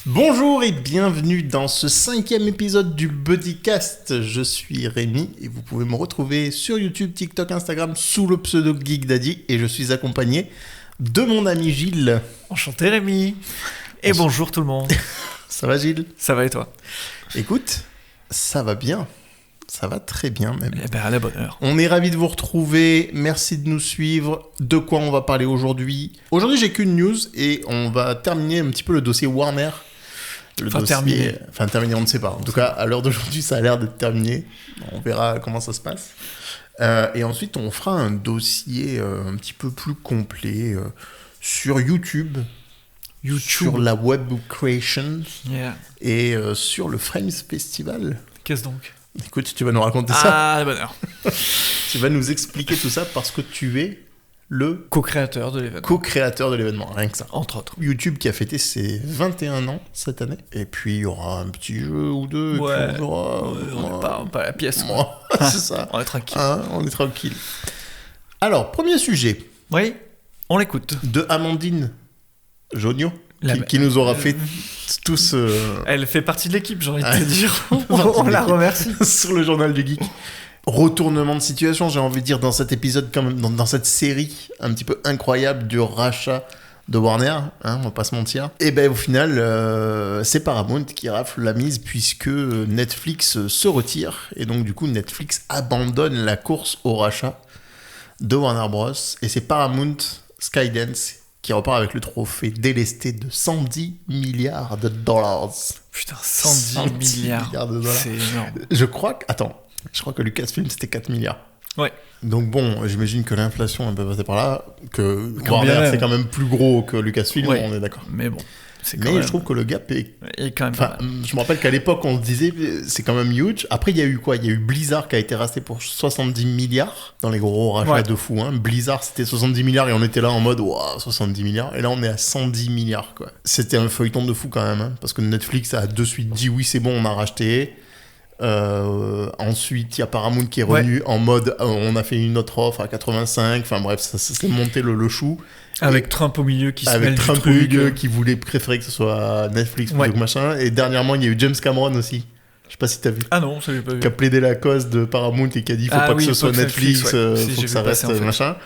Bonjour et bienvenue dans ce 5e épisode du Buddycast. Je suis Rémi et vous pouvez me retrouver sur YouTube, TikTok, Instagram sous le pseudo Geek Daddy et je suis accompagné de mon ami Gilles. Enchanté Rémi. Et bonjour tout le monde. Ça va Gilles? Ça va et toi? Écoute, ça va bien. Ça va très bien même. Eh ben à la bonne heure. On est ravis de vous retrouver, merci de nous suivre. De quoi on va parler aujourd'hui? Aujourd'hui j'ai qu'une news et on va terminer un petit peu le dossier Warner. Terminé, on ne sait pas. En tout cas, à l'heure d'aujourd'hui, ça a l'air d'être terminé. On verra comment ça se passe. Et ensuite, on fera un dossier un petit peu plus complet sur YouTube, sur la web creation et sur le Frames Festival. Qu'est-ce donc? Écoute, tu vas nous raconter ça. Ah, la bonne heure. Tu vas nous expliquer tout ça parce que tu es le co-créateur de l'événement. Co-créateur de l'événement, rien que ça. Entre autres. YouTube qui a fêté ses 21 ans cette année. Et puis il y aura un petit jeu ou deux. Ouais. Et puis on verra. On n'est pas à la pièce. C'est ça. On est tranquille. On est tranquille. Alors, premier sujet. Oui, on l'écoute. De Amandine Jonio, qui nous aura fait tous... Elle fait partie de l'équipe, j'ai envie de te dire. On la remercie. Sur le journal du geek. Retournement de situation, j'ai envie de dire, dans cet épisode, comme dans cette série un petit peu incroyable du rachat de Warner, on va pas se mentir. Et ben au final, c'est Paramount qui rafle la mise puisque Netflix se retire. Et donc du coup, Netflix abandonne la course au rachat de Warner Bros. Et c'est Paramount Skydance qui repart avec le trophée délesté de 110 milliards de dollars. Putain, 110 milliards de dollars. C'est énorme. Je crois que Lucasfilm, c'était 4 milliards. Ouais. Donc bon, j'imagine que l'inflation est passée par là, que Warner, c'est quand même plus gros que Lucasfilm, ouais. On est d'accord. Mais bon, je trouve que le gap est quand même... Enfin, je me rappelle qu'à l'époque, on se disait, c'est quand même huge. Après, il y a eu quoi? Il y a eu Blizzard qui a été racheté pour 70 milliards dans les gros rachats de fou. Blizzard, c'était 70 milliards et on était là en mode, waouh, 70 milliards. Et là, on est à 110 milliards, quoi. C'était un feuilleton de fou quand même, parce que Netflix a de suite dit, oui, c'est bon, on a racheté. Ensuite il y a Paramount qui est revenu en mode on a fait une autre offre à 85, enfin bref, ça s'est monté le chou avec Trump au milieu qui se mêle avec Trump au milieu qui voulait préférer que ce soit Netflix plutôt que machin. Et dernièrement il y a eu James Cameron aussi, je sais pas si t'as vu. Ah non, ça j'ai pas vu. Qui a plaidé la cause de Paramount et qui a dit faut pas que ce soit Netflix, faut que ça reste machin.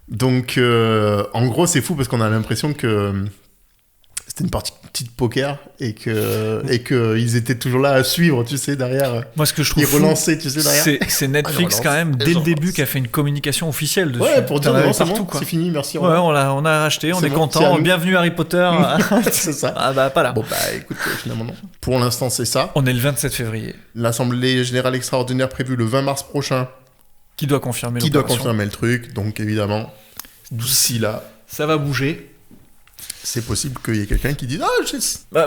Donc en gros c'est fou parce qu'on a l'impression que c'était une partie de poker et que ils étaient toujours là à suivre, tu sais, derrière. Moi, ce que je trouve relançaient, tu sais, derrière. C'est Netflix quand même dès le début qui a fait une communication officielle dessus. Ouais, pour dire non, c'est bon, quoi. C'est fini, merci. Ouais, on a racheté, on est content. Bienvenue Harry Potter. C'est ça. Ah bah pas là. Bon bah écoute, finalement non. Pour l'instant c'est ça. On est le 27 février. L'Assemblée Générale Extraordinaire prévue le 20 mars prochain. Qui doit confirmer le truc, donc évidemment, d'ici là. Ça va bouger. C'est possible qu'il y ait quelqu'un qui dise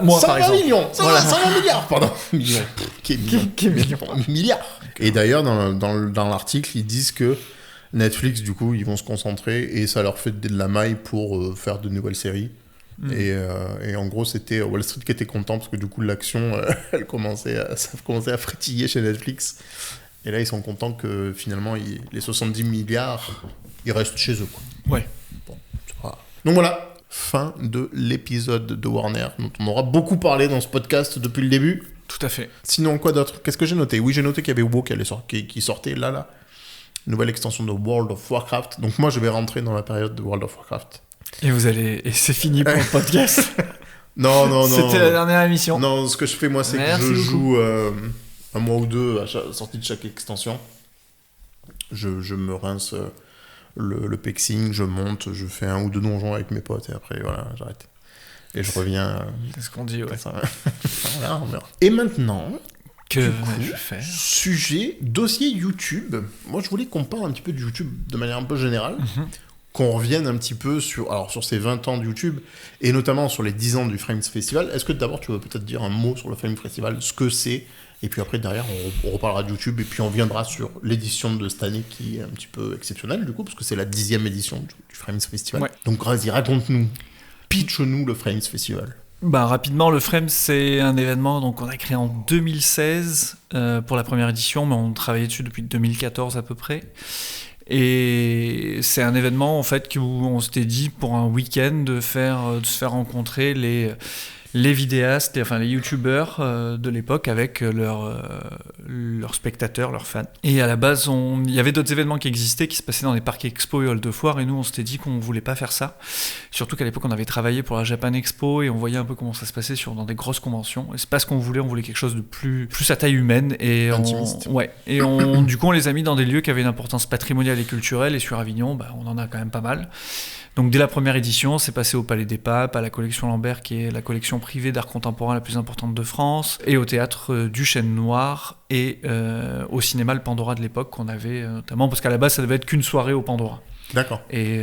moi, 120 millions, 120 milliards, pardon. Millions. Milliards. Et d'ailleurs, dans l'article, ils disent que Netflix, du coup, ils vont se concentrer et ça leur fait de la maille pour faire de nouvelles séries. Et en gros, c'était Wall Street qui était content parce que du coup, l'action, ça commençait à frétiller chez Netflix. Et là, ils sont contents que finalement, les 70 milliards, ils restent chez eux, quoi. Ouais. Bon, donc voilà. Fin de l'épisode de Warner, dont on aura beaucoup parlé dans ce podcast depuis le début. Tout à fait. Sinon, quoi d'autre? Qu'est-ce que j'ai noté? Oui, j'ai noté qu'il y avait WoW qui sortait là. Nouvelle extension de World of Warcraft. Donc moi, je vais rentrer dans la période de World of Warcraft. Et c'est fini pour le podcast. Non. C'était la dernière émission. Non, ce que je fais, moi, c'est que je joue un mois ou deux à la sortie de chaque extension. Je me rince... Le pexing, je monte, je fais 1 ou 2 donjons avec mes potes et après voilà, j'arrête. Et je reviens. C'est ce qu'on dit, ouais. Ça. Voilà, on verra. Et maintenant, que je fais dossier YouTube. Moi, je voulais qu'on parle un petit peu de YouTube de manière un peu générale, qu'on revienne un petit peu sur ces 20 ans de YouTube et notamment sur les 10 ans du Frames Festival. Est-ce que d'abord tu veux peut-être dire un mot sur le Frames Festival, ce que c'est? Et puis après, derrière, on reparlera de YouTube et puis on viendra sur l'édition de cette année qui est un petit peu exceptionnelle, du coup, parce que c'est la 10e édition du Frames Festival. Ouais. Donc, vas-y, raconte-nous, pitch-nous le Frames Festival. Rapidement, le Frames, c'est un événement qu'on a créé en 2016 pour la première édition, mais on travaillait dessus depuis 2014 à peu près. Et c'est un événement en fait où on s'était dit pour un week-end de se faire rencontrer les vidéastes, les youtubeurs de l'époque avec leurs spectateurs, leurs fans. Et à la base, il y avait d'autres événements qui existaient, qui se passaient dans les parcs expo et halls de foire, et nous on s'était dit qu'on voulait pas faire ça. Surtout qu'à l'époque on avait travaillé pour la Japan Expo et on voyait un peu comment ça se passait dans des grosses conventions. Et c'est pas ce qu'on voulait quelque chose de plus à taille humaine. Et intimiste. Du coup on les a mis dans des lieux qui avaient une importance patrimoniale et culturelle, et sur Avignon, on en a quand même pas mal. Donc dès la première édition, c'est passé au Palais des Papes, à la collection Lambert, qui est la collection privée d'art contemporain la plus importante de France, et au théâtre du Chêne Noir, et au cinéma Le Pandora de l'époque, qu'on avait notamment, parce qu'à la base ça devait être qu'une soirée au Pandora. D'accord. Et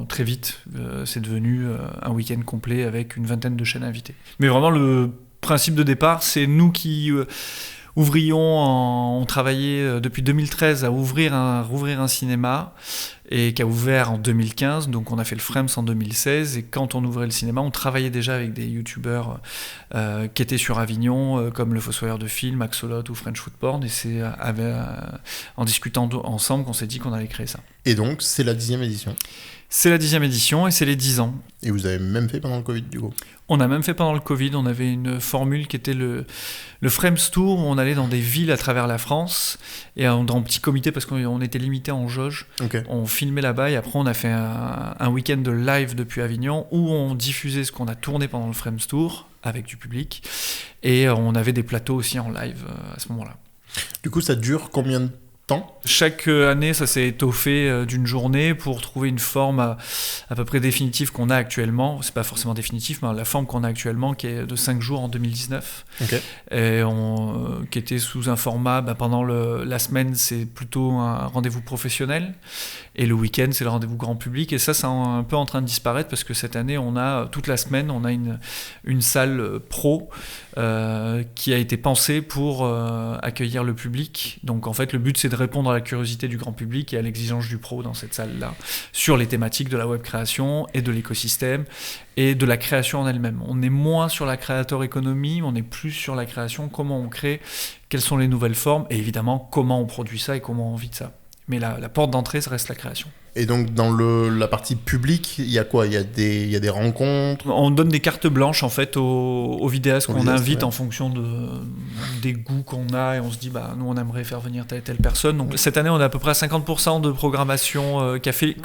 très vite, c'est devenu un week-end complet avec une vingtaine de chaînes invitées. Mais vraiment, le principe de départ, c'est nous qui... on travaillait depuis 2013 à rouvrir un cinéma, et qui a ouvert en 2015, donc on a fait le Frems en 2016, et quand on ouvrait le cinéma, on travaillait déjà avec des youtubeurs qui étaient sur Avignon, comme le Fossoyeur de Film, Axolot ou French Food Porn, et c'est en discutant ensemble qu'on s'est dit qu'on allait créer ça. Et donc, c'est la 10e édition. C'est la 10e édition et c'est les 10 ans. Et vous avez même fait pendant le Covid, du coup? On a même fait pendant le Covid. On avait une formule qui était le Frems Tour, où on allait dans des villes à travers la France, et en petit comité, parce qu'on était limité en jauge. Okay. On filmait là-bas, et après on a fait un week-end de live depuis Avignon, où on diffusait ce qu'on a tourné pendant le Frems Tour, avec du public, et on avait des plateaux aussi en live à ce moment-là. Du coup, ça dure combien de temps? Chaque année, ça s'est étoffé d'une journée pour trouver une forme à peu près définitive qu'on a actuellement. C'est pas forcément définitif, mais la forme qu'on a actuellement, qui est de 5 jours en 2019. Okay. Et qui était sous un format, pendant la semaine, c'est plutôt un rendez-vous professionnel. Et le week-end, c'est le rendez-vous grand public. Et ça, c'est un peu en train de disparaître, parce que cette année, toute la semaine, on a une salle pro qui a été pensée pour accueillir le public. Donc en fait, le but, c'est de répondre à la curiosité du grand public et à l'exigence du pro dans cette salle-là, sur les thématiques de la web création et de l'écosystème et de la création en elle-même. On est moins sur la creator economy, on est plus sur la création, comment on crée, quelles sont les nouvelles formes, et évidemment comment on produit ça et comment on vit de ça. Mais la porte d'entrée, ça reste la création. Et donc, dans la partie publique, il y a quoi? Il y a des rencontres? On donne des cartes blanches, en fait, aux vidéastes qu'on invite, ouais, en fonction des goûts qu'on a, et on se dit, nous, on aimerait faire venir telle et telle personne. Donc, cette année, on a à peu près 50% de programmation qu'a fait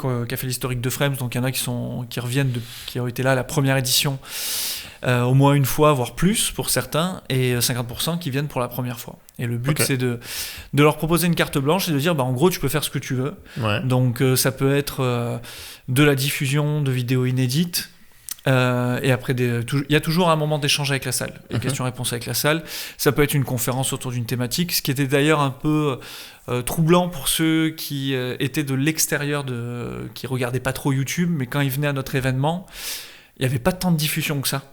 l'historique de Frems. Donc, il y en a qui reviennent, qui ont été là à la première édition, au moins une fois, voire plus pour certains, et 50% qui viennent pour la première fois. Et le but, c'est de leur proposer une carte blanche et de dire, en gros, tu peux faire ce que tu veux. Ouais. Donc, ça peut être de la diffusion de vidéos inédites. Et après, il y a toujours un moment d'échange avec la salle, des questions-réponses avec la salle. Ça peut être une conférence autour d'une thématique, ce qui était d'ailleurs un peu troublant pour ceux qui étaient de l'extérieur, qui regardaient pas trop YouTube, mais quand ils venaient à notre événement, il n'y avait pas tant de diffusion que ça.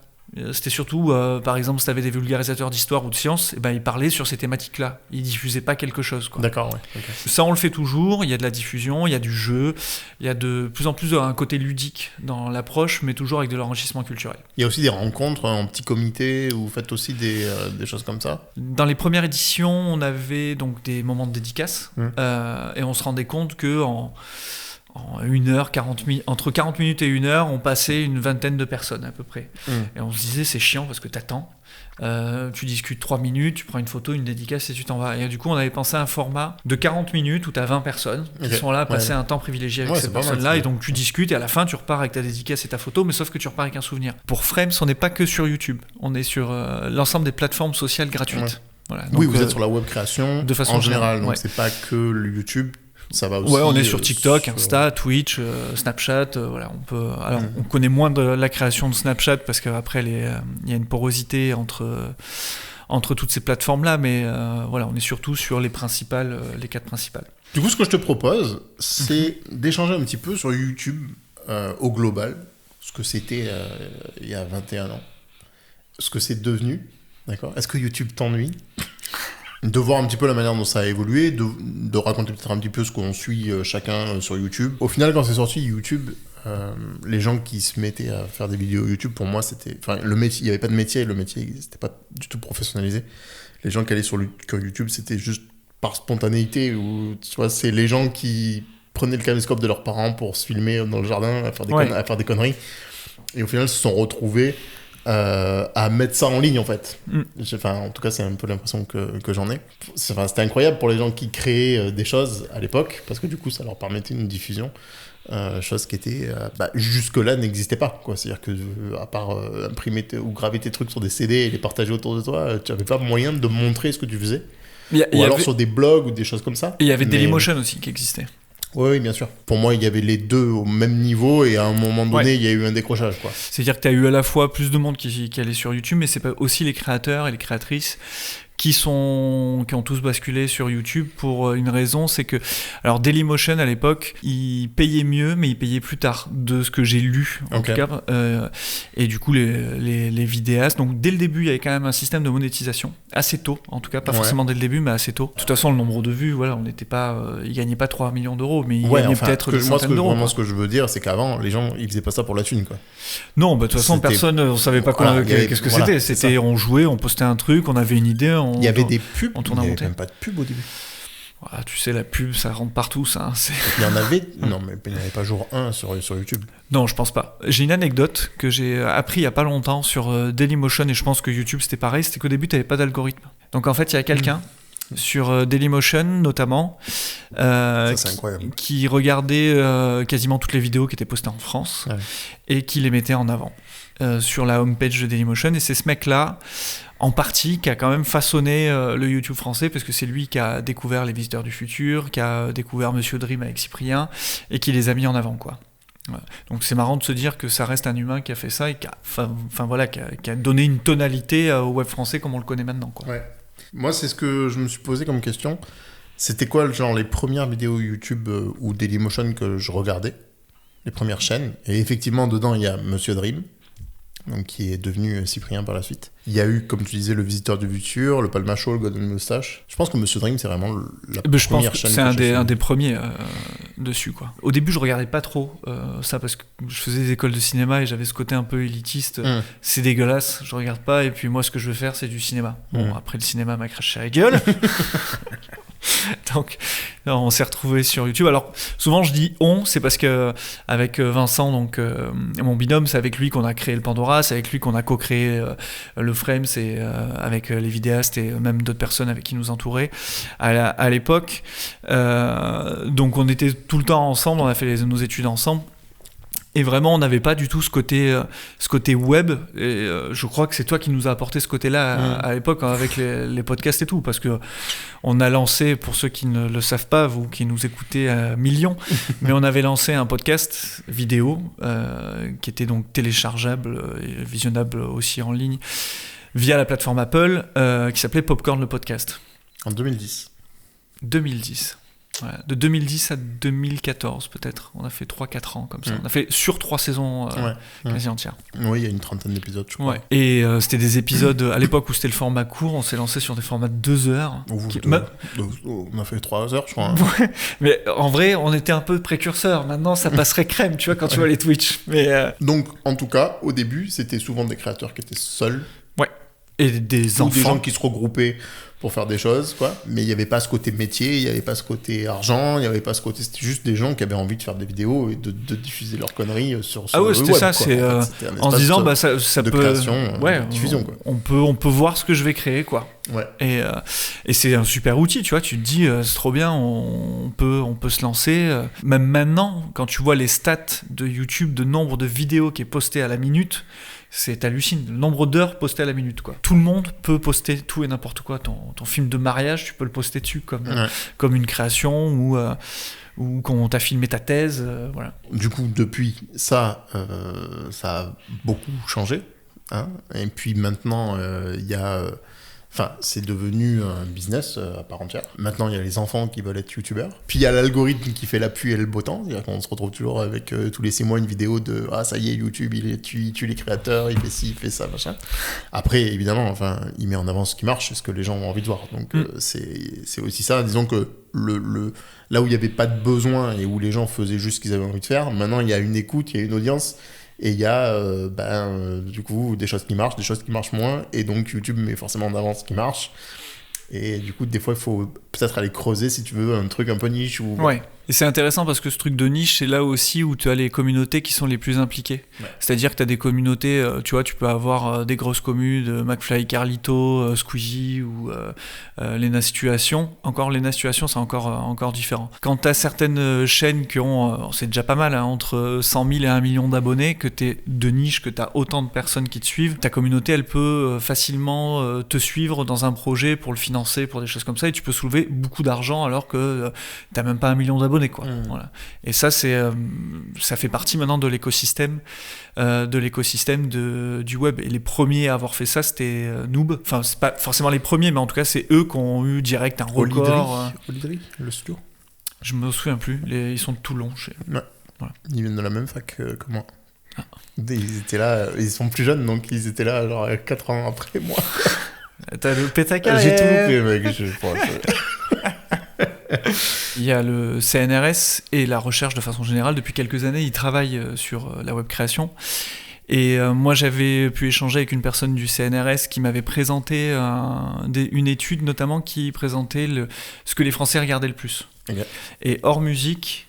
C'était surtout, par exemple, si tu avais des vulgarisateurs d'histoire ou de sciences, ils parlaient sur ces thématiques-là. Ils diffusaient pas quelque chose, quoi. D'accord, ouais. Okay. Ça, on le fait toujours. Il y a de la diffusion, il y a du jeu, il y a de plus en plus un côté ludique dans l'approche, mais toujours avec de l'enrichissement culturel. Il y a aussi des rencontres en petit comité, où vous faites aussi des choses comme ça? Dans les premières éditions, on avait donc des moments de dédicace, et on se rendait compte que en 1 heure, entre 40 minutes et 1 heure, on passait une vingtaine de personnes à peu près. Et on se disait, c'est chiant parce que t'attends, tu discutes 3 minutes, tu prends une photo, une dédicace et tu t'en vas. Et du coup, on avait pensé à un format de 40 minutes où t'as 20 personnes qui sont là à passer un temps privilégié avec ces personnes-là, et donc tu discutes et à la fin, tu repars avec ta dédicace et ta photo, mais sauf que tu repars avec un souvenir. Pour Frems, on n'est pas que sur YouTube, on est sur l'ensemble des plateformes sociales gratuites. Ouais. Voilà, donc, oui, vous êtes sur la web création de façon en général, donc c'est pas que le YouTube. Ça va aussi, on est sur TikTok, Insta, Twitch, Snapchat. Voilà, on peut. Alors, on connaît moins de la création de Snapchat parce qu'après, il y a une porosité entre toutes ces plateformes-là, mais voilà, on est surtout sur les 4 principales. Du coup, ce que je te propose, c'est d'échanger un petit peu sur YouTube au global, ce que c'était il y a 21 ans, ce que c'est devenu. D'accord ? Est-ce que YouTube t'ennuie ? De voir un petit peu la manière dont ça a évolué, de raconter peut-être un petit peu ce qu'on suit chacun sur YouTube. Au final, quand c'est sorti YouTube, les gens qui se mettaient à faire des vidéos YouTube, pour moi, c'était... Enfin, le métier, il n'y avait pas de métier, le métier n'était pas du tout professionnalisé. Les gens qui allaient sur YouTube, c'était juste par spontanéité, ou tu vois, c'est les gens qui prenaient le caméscope de leurs parents pour se filmer dans le jardin, à faire des conneries. Et au final, se sont retrouvés à mettre ça en ligne en fait. Enfin, en tout cas, c'est un peu l'impression que j'en ai. C'était incroyable pour les gens qui créaient des choses à l'époque, parce que du coup, ça leur permettait une diffusion. Chose qui était jusque-là n'existait pas, quoi. C'est-à-dire que à part imprimer ou graver tes trucs sur des CD et les partager autour de toi, tu n'avais pas moyen de montrer ce que tu faisais. Ou alors sur des blogs ou des choses comme ça. Et il y avait Dailymotion aussi qui existait. Oui, bien sûr. Pour moi, il y avait les deux au même niveau et à un moment donné, il y a eu un décrochage, quoi. C'est-à-dire que tu as eu à la fois plus de monde qui allait sur YouTube, mais c'est pas aussi les créateurs et les créatrices qui ont tous basculé sur YouTube pour une raison, c'est que alors Dailymotion à l'époque, ils payaient mieux, mais ils payaient plus tard, de ce que j'ai lu en tout cas, et du coup les vidéastes. Donc dès le début, il y avait quand même un système de monétisation assez tôt, en tout cas pas forcément dès le début, mais assez tôt. De toute façon, le nombre de vues, voilà, on n'était pas, ils gagnaient pas 3 millions d'euros, mais ils gagnaient peut-être des centaines d'euros. Vraiment, ce que je veux dire, c'est qu'avant, les gens, ils faisaient pas ça pour la thune, quoi. Non, de toute façon, personne, on savait pas qu'est-ce que c'était. C'était, on jouait, on postait un truc, on avait une idée. Il y avait des pubs, il n'y avait même pas de pub au début. Voilà, tu sais, la pub, ça rentre partout, ça. Il y en avait, non, mais il n'y en avait pas jour 1 sur YouTube. Non, je pense pas. J'ai une anecdote que j'ai appris il y a pas longtemps sur Dailymotion, et je pense que YouTube c'était pareil, c'était qu'au début, tu n'avais pas d'algorithme. Donc en fait, il y a quelqu'un sur Dailymotion notamment qui regardait quasiment toutes les vidéos qui étaient postées en France et qui les mettait en avant sur la homepage de Dailymotion. Et c'est ce mec-là, en partie, qui a quand même façonné le YouTube français, parce que c'est lui qui a découvert Les Visiteurs du Futur, qui a découvert Monsieur Dream avec Cyprien, et qui les a mis en avant, quoi. Ouais. Donc c'est marrant de se dire que ça reste un humain qui a fait ça et qui a donné une tonalité au web français comme on le connaît maintenant, quoi. Ouais. Moi, c'est ce que je me suis posé comme question. C'était quoi, genre, les premières vidéos YouTube ou Dailymotion que je regardais, les premières chaînes. Et effectivement, dedans, il y a Monsieur Dream, donc, qui est devenu Cyprien par la suite. Il y a eu, comme tu disais, Le Visiteur du Futur, Le Palma Show, le Golden Moustache. Je pense que Monsieur Dream, c'est vraiment la première chaîne. C'est un des premiers dessus, quoi. Au début, je regardais pas trop ça, parce que je faisais des écoles de cinéma et j'avais ce côté un peu élitiste. C'est dégueulasse, je regarde pas, et puis moi, ce que je veux faire, c'est du cinéma. Bon, après, le cinéma m'a craché à la gueule. Donc on s'est retrouvés sur YouTube. Alors souvent je dis c'est parce que avec Vincent, donc mon binôme, c'est avec lui qu'on a créé le Pandora, c'est avec lui qu'on a co-créé le Frame, c'est avec les vidéastes et même d'autres personnes avec qui nous entouraient à l'époque. Donc on était tout le temps ensemble, on a fait nos études ensemble. Et vraiment, on n'avait pas du tout ce côté web. Et je crois que c'est toi qui nous as apporté ce côté-là à l'époque, avec les podcasts et tout. Parce que on a lancé, pour ceux qui ne le savent pas, vous qui nous écoutez à millions, mais on avait lancé un podcast vidéo qui était donc téléchargeable et visionnable aussi en ligne via la plateforme Apple, qui s'appelait Popcorn le podcast. En 2010. 2010. Ouais, de 2010 à 2014 peut-être, on a fait 3-4 ans comme ça, on a fait sur 3 saisons quasi entières. Oui, il y a une 30aine d'épisodes, je crois. Ouais. Et c'était des épisodes, à l'époque où c'était le format court, on s'est lancé sur des formats de 2 heures. On a fait 3 heures, je crois. Hein. Ouais, mais en vrai, on était un peu précurseurs, maintenant ça passerait crème, tu vois, quand tu vois les Twitch. Mais, Donc, en tout cas, au début, c'était souvent des créateurs qui étaient seuls. Ouais. Et des enfants. Des gens qui se regroupaient pour faire des choses, quoi. Mais il n'y avait pas ce côté métier, il n'y avait pas ce côté argent, il n'y avait pas ce côté... C'était juste des gens qui avaient envie de faire des vidéos et de diffuser leurs conneries sur le web. C'était ça, c'est en se disant, ça de peut... création, de diffusion, quoi. On peut voir ce que je vais créer, quoi. Ouais. Et c'est un super outil, tu vois, tu te dis, c'est trop bien, on peut se lancer. Même maintenant, quand tu vois les stats de YouTube, de nombre de vidéos qui est posté à la minute, c'est hallucinant, le nombre d'heures postées à la minute, quoi. Tout le monde peut poster tout et n'importe quoi. Ton film de mariage, tu peux le poster dessus comme une création ou quand t'as filmé ta thèse, voilà. Du coup, depuis ça a beaucoup changé, hein. Et puis maintenant, il y a... Enfin, c'est devenu un business à part entière. Maintenant, il y a les enfants qui veulent être youtubeurs. Puis il y a l'algorithme qui fait la pluie et le beau temps. C'est-à-dire qu'on se retrouve toujours avec tous les 6 mois une vidéo de « Ah, ça y est, YouTube, il tue les créateurs, il fait ci, il fait ça, machin. » Après, évidemment, il met en avant ce qui marche et ce que les gens ont envie de voir. Donc, c'est aussi ça. Disons que là où il n'y avait pas de besoin et où les gens faisaient juste ce qu'ils avaient envie de faire, maintenant, il y a une écoute, il y a une audience. Et il y a du coup des choses qui marchent, des choses qui marchent moins, et donc YouTube met forcément en avant ce qui marche. Et du coup, des fois, il faut peut-être aller creuser si tu veux un truc un peu niche ou. Ouais. Et c'est intéressant parce que ce truc de niche, c'est là aussi où tu as les communautés qui sont les plus impliquées. Ouais. C'est-à-dire que tu as des communautés, tu vois, tu peux avoir des grosses communes, McFly, Carlito, Squeezie ou Lena Situation. Encore Lena Situation, c'est encore différent. Quand tu as certaines chaînes qui ont, c'est déjà pas mal, hein, entre 100 000 et 1 million d'abonnés, que tu es de niche, que tu as autant de personnes qui te suivent, ta communauté, elle peut facilement te suivre dans un projet pour le financer, pour des choses comme ça, et tu peux soulever beaucoup d'argent alors que tu n'as même pas 1 million d'abonnés. Quoi. Voilà. Et ça, ça fait partie maintenant de l'écosystème du web. Et les premiers à avoir fait ça, c'était Noob. Enfin, c'est pas forcément les premiers, mais en tout cas, c'est eux qui ont eu direct un record. Olydri, le studio. Je me souviens plus. Ils sont de Toulon. Ouais. Voilà. Ils viennent de la même fac que moi. Ah. Ils étaient là, ils sont plus jeunes, donc ils étaient là genre 4 ans après moi. T'as loupé ta carrière. J'ai tout loupé, mec. Il y a le CNRS et la recherche de façon générale. Depuis quelques années, ils travaillent sur la web création. Et moi, j'avais pu échanger avec une personne du CNRS qui m'avait présenté une étude, notamment, qui présentait ce que les Français regardaient le plus. Okay. Et hors musique,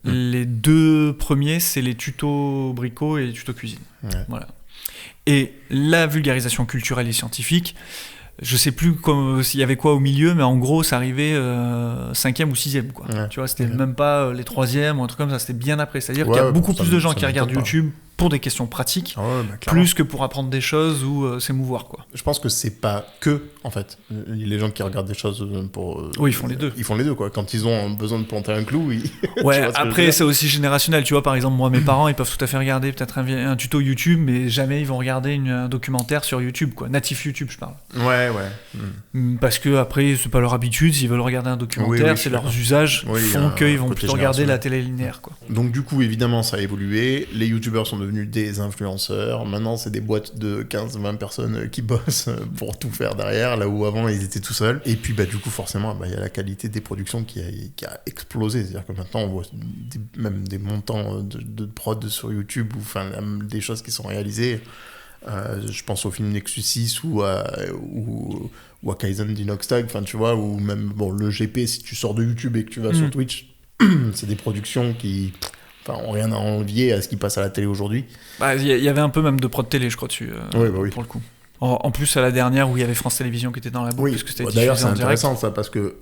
les 2 premiers, c'est les tutos bricots et les tutos cuisine. Ouais. Voilà. Et la vulgarisation culturelle et scientifique, je sais plus s'il y avait quoi au milieu, mais en gros, ça arrivait 5e ou 6e, quoi. Ouais. Tu vois, c'était même pas les 3e ou un truc comme ça, c'était bien après. C'est-à-dire qu'il y a beaucoup plus de gens qui regardent YouTube pour des questions pratiques, plus que pour apprendre des choses ou s'émouvoir, quoi. Je pense que c'est pas que, en fait, les gens qui regardent des choses pour... oui, ils font les deux. Ils font les deux, quoi. Quand ils ont besoin de planter un clou, ouais, après, c'est aussi générationnel. Tu vois, par exemple, moi, mes parents, ils peuvent tout à fait regarder peut-être un tuto YouTube, mais jamais ils vont regarder un documentaire sur YouTube, quoi. Natif YouTube, je parle. Ouais. Parce que après, c'est pas leur habitude. S'ils veulent regarder un documentaire, c'est leurs usages font qu'ils vont plutôt regarder la télé linéaire, quoi. Donc, du coup, évidemment, ça a évolué. Les YouTubeurs sont devenus des influenceurs. Maintenant, c'est des boîtes de 15-20 personnes qui bossent pour tout faire derrière, là où avant, ils étaient tout seuls. Et puis, du coup, forcément, y a la qualité des productions qui a explosé. C'est-à-dire que maintenant, on voit même des montants de prod sur YouTube, ou des choses qui sont réalisées. Je pense au film Nexus 6 ou à Kaizen d'Inoxtag, tu vois, ou même le GP, si tu sors de YouTube et que tu vas sur Twitch, c'est des productions qui... ont rien à envier à ce qui passe à la télé aujourd'hui. Il y avait un peu même de prod télé, je crois, dessus, oui. pour le coup. En plus, à la dernière, où il y avait France Télévisions qui était dans la boucle, parce que c'était d'ailleurs, c'est intéressant, ça, parce que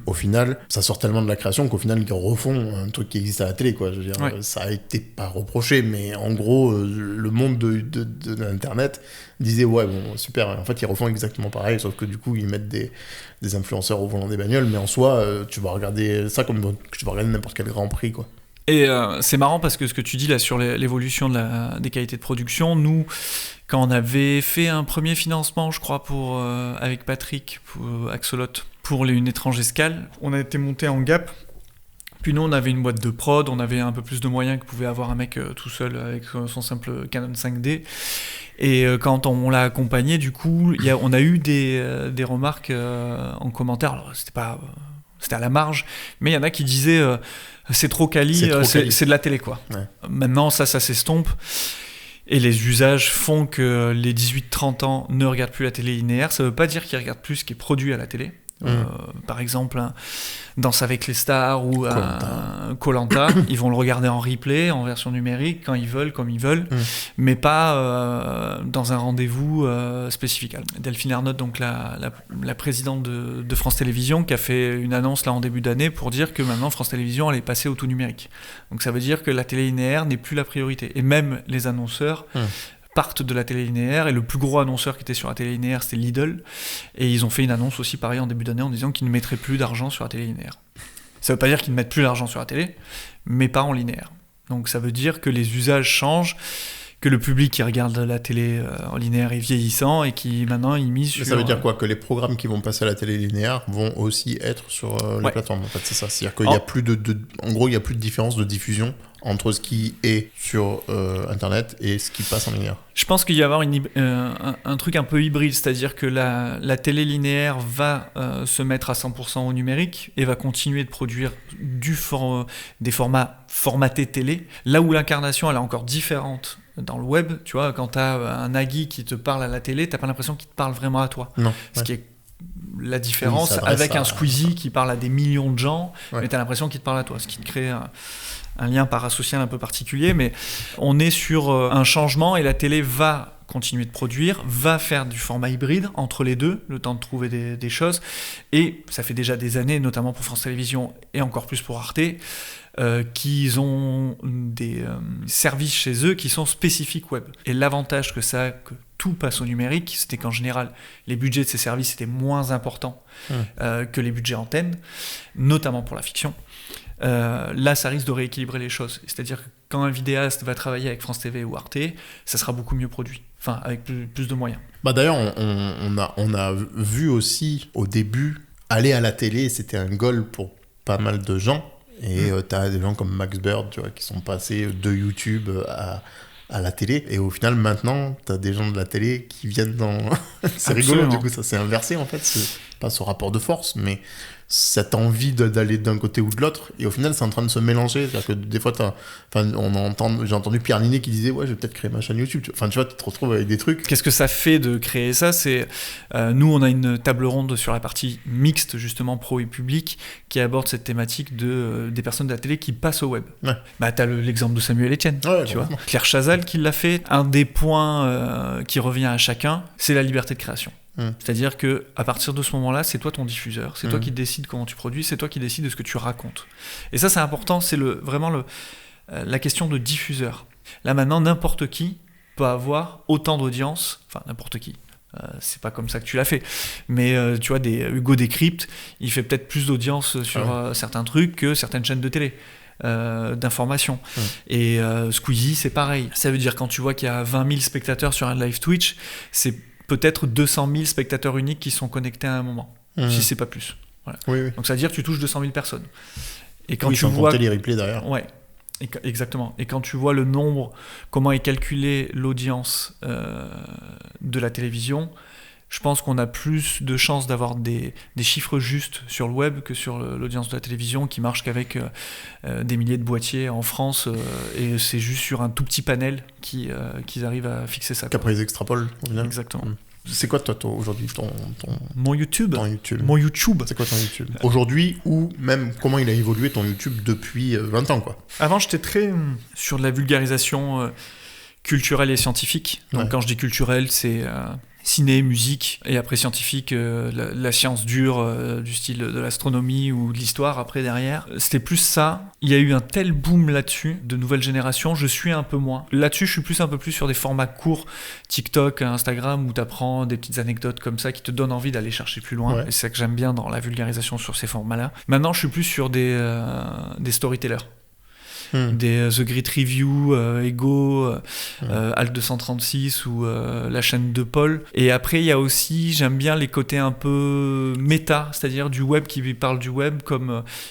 au final, ça sort tellement de la création qu'au final, ils refont un truc qui existe à la télé, quoi. Je veux dire, ça a été pas reproché, mais en gros, le monde de l'Internet disait, super. En fait, ils refont exactement pareil, sauf que du coup, ils mettent des influenceurs au volant des bagnoles, mais en soi, tu vas regarder ça comme tu vas regarder n'importe quel Grand Prix, quoi. Et c'est marrant parce que ce que tu dis là sur l'évolution des qualités de production, nous, quand on avait fait un premier financement, je crois, avec Patrick, pour Axolot, pour Une étrange escale, on a été monté en gap. Puis nous, on avait une boîte de prod, on avait un peu plus de moyens que pouvait avoir un mec tout seul avec son simple Canon 5D. Et quand on l'a accompagné, du coup, on a eu des remarques en commentaire. Alors, c'était à la marge, mais il y en a qui disaient c'est trop quali, c'est de la télé, quoi. Ouais. Maintenant, ça s'estompe. Et les usages font que les 18-30 ans ne regardent plus la télé linéaire. Ça ne veut pas dire qu'ils regardent plus ce qui est produit à la télé. Par exemple, Danse avec les stars ou Koh-Lanta, ils vont le regarder en replay, en version numérique, quand ils veulent, comme ils veulent, mais pas dans un rendez-vous spécifique. Delphine Ernotte, donc la présidente de France Télévisions, qui a fait une annonce là en début d'année pour dire que maintenant France Télévisions allait passer au tout numérique. Donc ça veut dire que la télé linéaire n'est plus la priorité. Et même les annonceurs partent de la télé linéaire, et le plus gros annonceur qui était sur la télé linéaire, c'était Lidl, et ils ont fait une annonce aussi pareil en début d'année en disant qu'ils ne mettraient plus d'argent sur la télé linéaire. Ça veut pas dire qu'ils ne mettent plus d'argent sur la télé, mais pas en linéaire. Donc ça veut dire que les usages changent, que le public qui regarde la télé en linéaire est vieillissant et qui maintenant il mise sur... Ça veut dire quoi? Que les programmes qui vont passer à la télé linéaire vont aussi être sur les plateformes, en fait, c'est ça. C'est-à-dire qu'il y a plus en gros, il y a plus de différence de diffusion entre ce qui est sur Internet et ce qui passe en linéaire. Je pense qu'il y a avoir un truc un peu hybride, c'est-à-dire que la télé linéaire va se mettre à 100% au numérique et va continuer de produire des formats formatés télé, là où l'incarnation elle est encore différente dans le web. Tu vois, quand tu as un Nagui qui te parle à la télé, tu n'as pas l'impression qu'il te parle vraiment à toi. Non, ce qui est la différence avec un Squeezie qui parle à des millions de gens, mais t'as l'impression qu'il te parle à toi, ce qui te crée un lien parasocial un peu particulier. Mais on est sur un changement et la télé va continuer de produire, va faire du format hybride entre les deux, le temps de trouver des choses. Et ça fait déjà des années, notamment pour France Télévisions et encore plus pour Arte, qu'ils ont des services chez eux qui sont spécifiques web. Et l'avantage que ça a, que tout passe au numérique, c'était qu'en général, les budgets de ces services étaient moins importants que les budgets antennes, notamment pour la fiction. Là, ça risque de rééquilibrer les choses. C'est-à-dire que quand un vidéaste va travailler avec France TV ou Arte, ça sera beaucoup mieux produit, enfin avec plus de moyens. D'ailleurs, on a vu aussi au début, aller à la télé, c'était un goal pour pas mal de gens. Et t'as des gens comme Max Bird, tu vois, qui sont passés de YouTube à la télé. Et au final, maintenant, t'as des gens de la télé qui viennent dans... C'est rigolo, du coup, ça s'est inversé, en fait. C'est pas ce rapport de force, mais cette envie d'aller d'un côté ou de l'autre. Et au final, c'est en train de se mélanger. C'est-à-dire que des fois, j'ai entendu Pierre Ninet qui disait « Ouais, je vais peut-être créer ma chaîne YouTube. » Enfin, tu vois, tu te retrouves avec des trucs. Qu'est-ce que ça fait de créer ça ? C'est nous, on a une table ronde sur la partie mixte, justement, pro et public, qui aborde cette thématique des personnes de la télé qui passent au web. Ouais. T'as l'exemple de Samuel Etienne, tu vois. Claire Chazal qui l'a fait. Un des points qui revient à chacun, c'est la liberté de création. C'est-à-dire que à partir de ce moment-là, c'est toi ton diffuseur, c'est toi qui décides comment tu produis, c'est toi qui décides de ce que tu racontes. Et ça, c'est important, c'est vraiment la question de diffuseur. Là maintenant, n'importe qui peut avoir autant d'audience, enfin n'importe qui. C'est pas comme ça que tu l'as fait, mais tu vois, Hugo Décrypte, il fait peut-être plus d'audience sur certains trucs que certaines chaînes de télé. D'information. Et Squeezie, c'est pareil. Ça veut dire quand tu vois qu'il y a 20 000 spectateurs sur un live Twitch, c'est peut-être 200 000 spectateurs uniques qui sont connectés à un moment, si c'est pas plus. Voilà. Oui. Donc ça veut dire que tu touches 200 000 personnes. Et quand tu vois les replays derrière. Ouais. Exactement. Et quand tu vois le nombre, comment est calculée l'audience de la télévision, je pense qu'on a plus de chances d'avoir des chiffres justes sur le web que sur l'audience de la télévision qui marche qu'avec des milliers de boîtiers en France et c'est juste sur un tout petit panel qu'ils arrivent à fixer ça. Qu'après ils extrapolent. Exactement. C'est quoi toi aujourd'hui Mon YouTube. Ton YouTube. Mon YouTube. C'est quoi ton YouTube aujourd'hui, ou même comment il a évolué ton YouTube depuis 20 ans quoi. Avant j'étais très sur de la vulgarisation culturelle et scientifique. Donc quand je dis culturelle, c'est ciné, musique, et après scientifique, la science dure, du style de l'astronomie ou de l'histoire après derrière. C'était plus ça. Il y a eu un tel boom là-dessus, de nouvelles générations, je suis un peu moins. Là-dessus, je suis un peu plus sur des formats courts, TikTok, Instagram, où t'apprends des petites anecdotes comme ça qui te donnent envie d'aller chercher plus loin. Et c'est ça que j'aime bien dans la vulgarisation sur ces formats-là. Maintenant, je suis plus sur des storytellers. Des The Grit Review, Ego, Alt 236 ou la chaîne de Paul. Et après, il y a aussi, j'aime bien les côtés un peu méta, c'est-à-dire du web qui parle du web.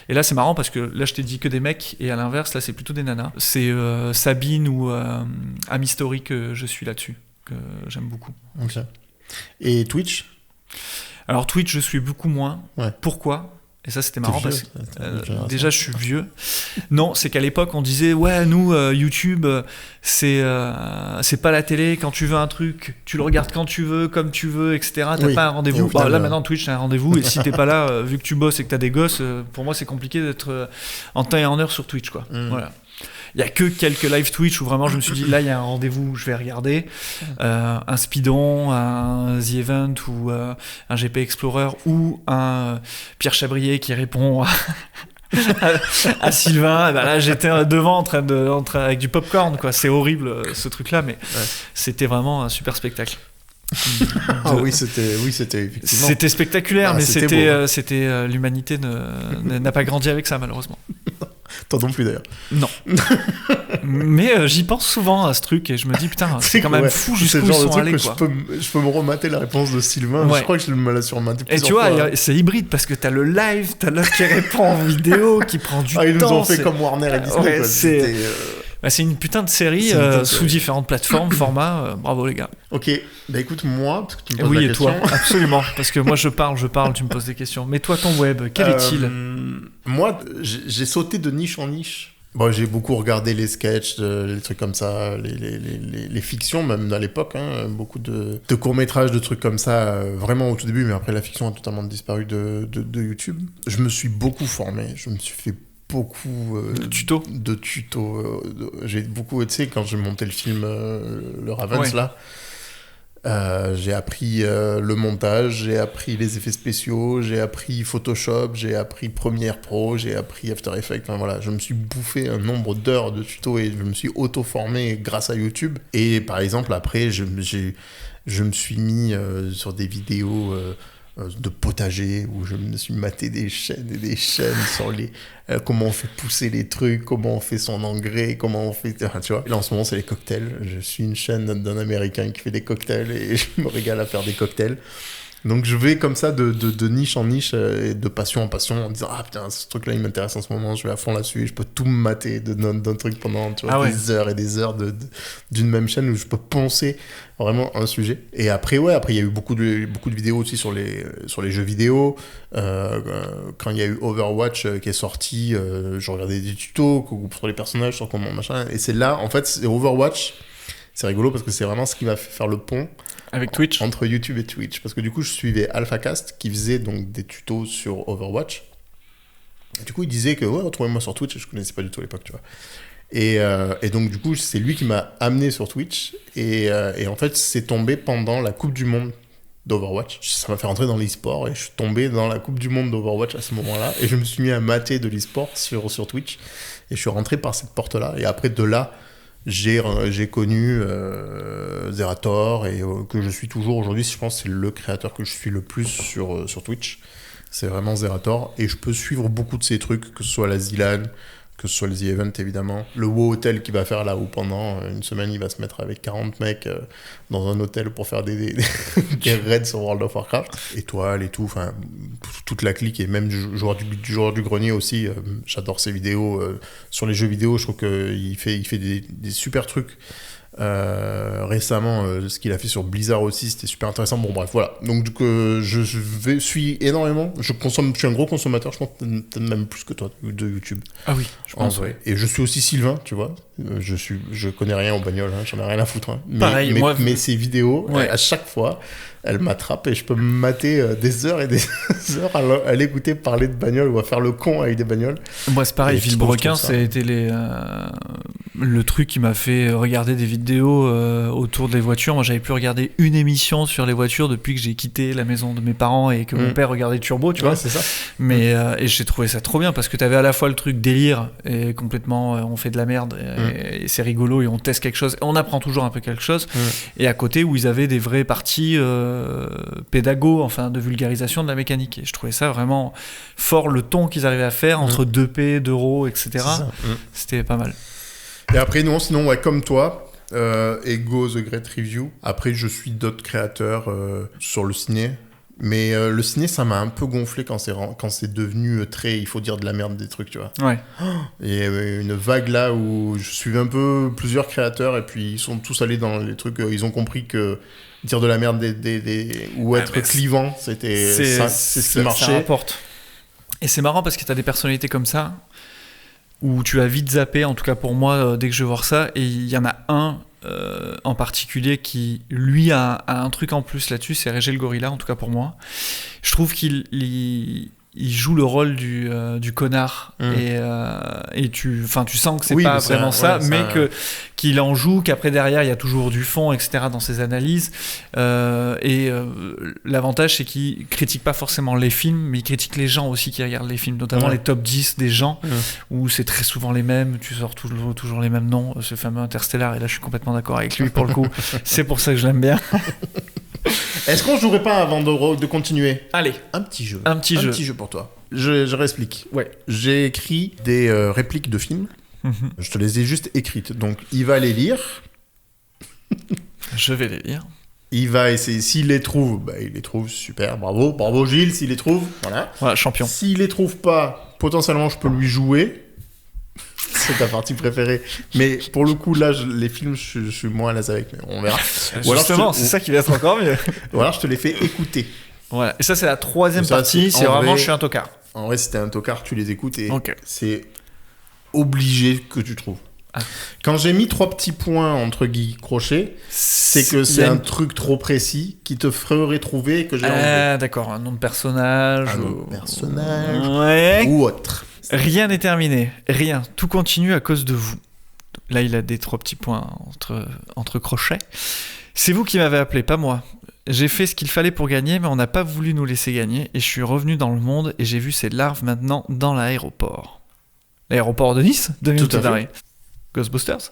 Et là, c'est marrant parce que là, je t'ai dit que des mecs, et à l'inverse, là, c'est plutôt des nanas. C'est Sabine ou Ami Story que je suis là-dessus, que j'aime beaucoup. Okay. Et Twitch ? Alors, Twitch, je suis beaucoup moins. Pourquoi ? Et ça, c'était marrant parce que déjà, je suis vieux. Non, c'est qu'à l'époque, on disait, ouais, nous, YouTube, c'est pas la télé. Quand tu veux un truc, tu le regardes quand tu veux, comme tu veux, etc. T'as pas un rendez-vous. Là, maintenant, Twitch, c'est un rendez-vous. Et si t'es pas là, vu que tu bosses et que t'as des gosses, pour moi, c'est compliqué d'être en temps et en heure sur Twitch, quoi. Voilà. Il y a que quelques live Twitch où vraiment je me suis dit là il y a un rendez-vous où je vais regarder un Speedon, un The Event ou un GP Explorer ou un Pierre Chabrier qui répond à Sylvain. Là j'étais devant en train avec du popcorn quoi. C'est horrible ce truc là mais c'était vraiment un super spectacle. Oui, c'était effectivement. C'était spectaculaire, mais c'était l'humanité n'a pas grandi avec ça malheureusement. Toi non plus d'ailleurs. Non. Mais j'y pense souvent à ce truc et je me dis putain, c'est quand même fou jusqu'où ils sont allés quoi. Je peux me remater la réponse de Sylvain. Je crois que je me la suis rematé plusieurs fois. Et tu vois, c'est hybride parce que t'as le live, t'as l'autre qui répond en vidéo, qui prend du temps. Ils nous ont fait comme Warner et Disney. C'est une putain de série sous différentes plateformes, formats. Bravo les gars. Ok, écoute moi, parce que tu me poses la question. Oui, et toi, absolument, parce que moi je parle, tu me poses des questions. Mais toi, ton web, quel est-il ? Moi, j'ai sauté de niche en niche Bon, j'ai beaucoup regardé les sketchs, les trucs comme ça, les fictions, même à l'époque, hein, beaucoup de courts-métrages, de trucs comme ça, vraiment au tout début, mais après la fiction a totalement disparu de YouTube. Je me suis beaucoup formé, je me suis fait beaucoup de tutos. J'ai beaucoup, tu sais, quand j'ai monté le film le Ravens, là, j'ai appris le montage, j'ai appris les effets spéciaux, j'ai appris Photoshop, j'ai appris Premiere Pro, j'ai appris After Effects. Enfin, voilà, je me suis bouffé un nombre d'heures de tutos et je me suis auto-formé grâce à YouTube. Et par exemple, après, je me suis mis sur des vidéos de potager où je me suis maté des chaînes et des chaînes sur les comment on fait pousser les trucs, comment on fait son engrais, comment on fait, tu vois. Et là en ce moment c'est les cocktails, je suis une chaîne d'un américain qui fait des cocktails et je me régale à faire des cocktails. Donc je vais comme ça de niche en niche et de passion en passion en disant ah putain ce truc là il m'intéresse en ce moment, je vais à fond là-dessus et je peux tout me mater d'un truc pendant tu vois, des heures et des heures d'une même chaîne où je peux penser vraiment un sujet. Et après il y a eu beaucoup de vidéos aussi sur les jeux vidéo. Quand il y a eu Overwatch qui est sorti, je regardais des tutos sur les personnages, sur comment machin, et c'est là en fait c'est Overwatch. C'est rigolo parce que c'est vraiment ce qui m'a fait faire le pont avec Twitch entre YouTube et Twitch. Parce que du coup, je suivais AlphaCast qui faisait donc des tutos sur Overwatch. Et du coup, il disait que retrouvez-moi sur Twitch. Je connaissais pas du tout à l'époque, tu vois. Et donc, du coup, c'est lui qui m'a amené sur Twitch. Et en fait, c'est tombé pendant la Coupe du Monde d'Overwatch. Ça m'a fait rentrer dans l'e-sport et je suis tombé dans la Coupe du Monde d'Overwatch à ce moment-là. Et je me suis mis à mater de l'e-sport sur Twitch. Et je suis rentré par cette porte-là. Et après, de là, j'ai connu Zerator et que je suis toujours aujourd'hui. Je pense que c'est le créateur que je suis le plus sur Twitch. C'est vraiment Zerator. Et je peux suivre beaucoup de ces trucs, que ce soit la Zilan, que ce soit le The Event évidemment. Le WoW Hotel qu'il va faire là où pendant une semaine il va se mettre avec 40 mecs dans un hôtel pour faire des raids sur World of Warcraft. Étoiles et tout, enfin toute la clique et même du joueur du grenier aussi. J'adore ses vidéos sur les jeux vidéo. Je trouve qu'il fait des super trucs. Récemment ce qu'il a fait sur Blizzard aussi c'était super intéressant. Bon bref voilà, donc je suis énormément, je suis un gros consommateur, je pense peut-être même plus que toi de YouTube. Ah oui, je pense vrai. Et je suis aussi Sylvain, tu vois, je connais rien aux bagnoles, hein, j'en ai rien à foutre, hein. Pareil, mais ces vidéos à chaque fois elle m'attrape et je peux me mater des heures et des heures à l'écouter parler de bagnole ou à faire le con avec des bagnoles. Moi c'est pareil, Villebrequin ça a été le truc qui m'a fait regarder des vidéos autour des voitures. Moi j'avais pu regarder une émission sur les voitures depuis que j'ai quitté la maison de mes parents et que mon père regardait Turbo, tu vois. C'est ça. Mais et j'ai trouvé ça trop bien parce que t'avais à la fois le truc délire et complètement on fait de la merde et c'est rigolo et on teste quelque chose et on apprend toujours un peu quelque chose, et à côté où ils avaient des vraies parties pédago, enfin de vulgarisation de la mécanique, et je trouvais ça vraiment fort, le ton qu'ils arrivaient à faire entre 2P, 2 RAW, etc. C'était pas mal. Et après sinon comme toi Ego The Great Review. Après je suis d'autres créateurs sur le ciné. Mais le ciné, ça m'a un peu gonflé quand c'est devenu très, il faut dire de la merde des trucs, tu vois. Ouais. Il y avait une vague là où je suivais un peu plusieurs créateurs et puis ils sont tous allés dans les trucs, ils ont compris que dire de la merde ou être clivant, c'est ce qui marchait. Ça rapporte. Et c'est marrant parce que t'as des personnalités comme ça où tu as vite zappé, en tout cas pour moi, dès que je vais voir ça, et il y en a un en particulier qui lui a un truc en plus là-dessus, c'est Régé le Gorilla, en tout cas pour moi. Je trouve qu'il joue le rôle du connard et tu sens que c'est pas vraiment ça, mais qu'il en joue, qu'après derrière il y a toujours du fond, etc. dans ses analyses, et l'avantage c'est qu'il critique pas forcément les films, mais il critique les gens aussi qui regardent les films, notamment les top 10 des gens, où c'est très souvent les mêmes, tu sors toujours les mêmes noms, ce fameux Interstellar, et là je suis complètement d'accord avec lui pour le coup. C'est pour ça que je l'aime bien. Est-ce qu'on jouerait pas avant de continuer ? Allez, un petit jeu. Un petit jeu pour toi. Je réexplique. Ouais. J'ai écrit des répliques de films. Je te les ai juste écrites. Donc, il va les lire. Je vais les lire. Il va essayer. S'il les trouve, il les trouve. Super. Bravo Gilles. S'il les trouve, voilà, champion. S'il les trouve pas, potentiellement, je peux lui jouer. C'est ta partie préférée. Mais pour le coup, là, les films, je suis moins à l'aise avec. Mais on verra. Justement, c'est ça qui va être encore mieux. Ou alors, je te les fais écouter. Voilà. Et ça, c'est la troisième partie. C'est vraiment, je suis un tocard. En vrai, si t'es un tocard, tu les écoutes et c'est obligé que tu trouves. Quand j'ai mis 3 petits points entre Guy Crochet, c'est que c'est un truc trop précis qui te ferait trouver et que j'ai enlevé. D'accord, un nom de personnage. Ouais. Ou autre. Rien n'est terminé, rien. Tout continue à cause de vous. Là, il a des 3 petits points entre crochets. C'est vous qui m'avez appelé, pas moi. J'ai fait ce qu'il fallait pour gagner, mais on n'a pas voulu nous laisser gagner, et je suis revenu dans le monde, et j'ai vu ces larves maintenant dans l'aéroport. L'aéroport de Nice, 2 minutes d'arrêt. Ghostbusters ?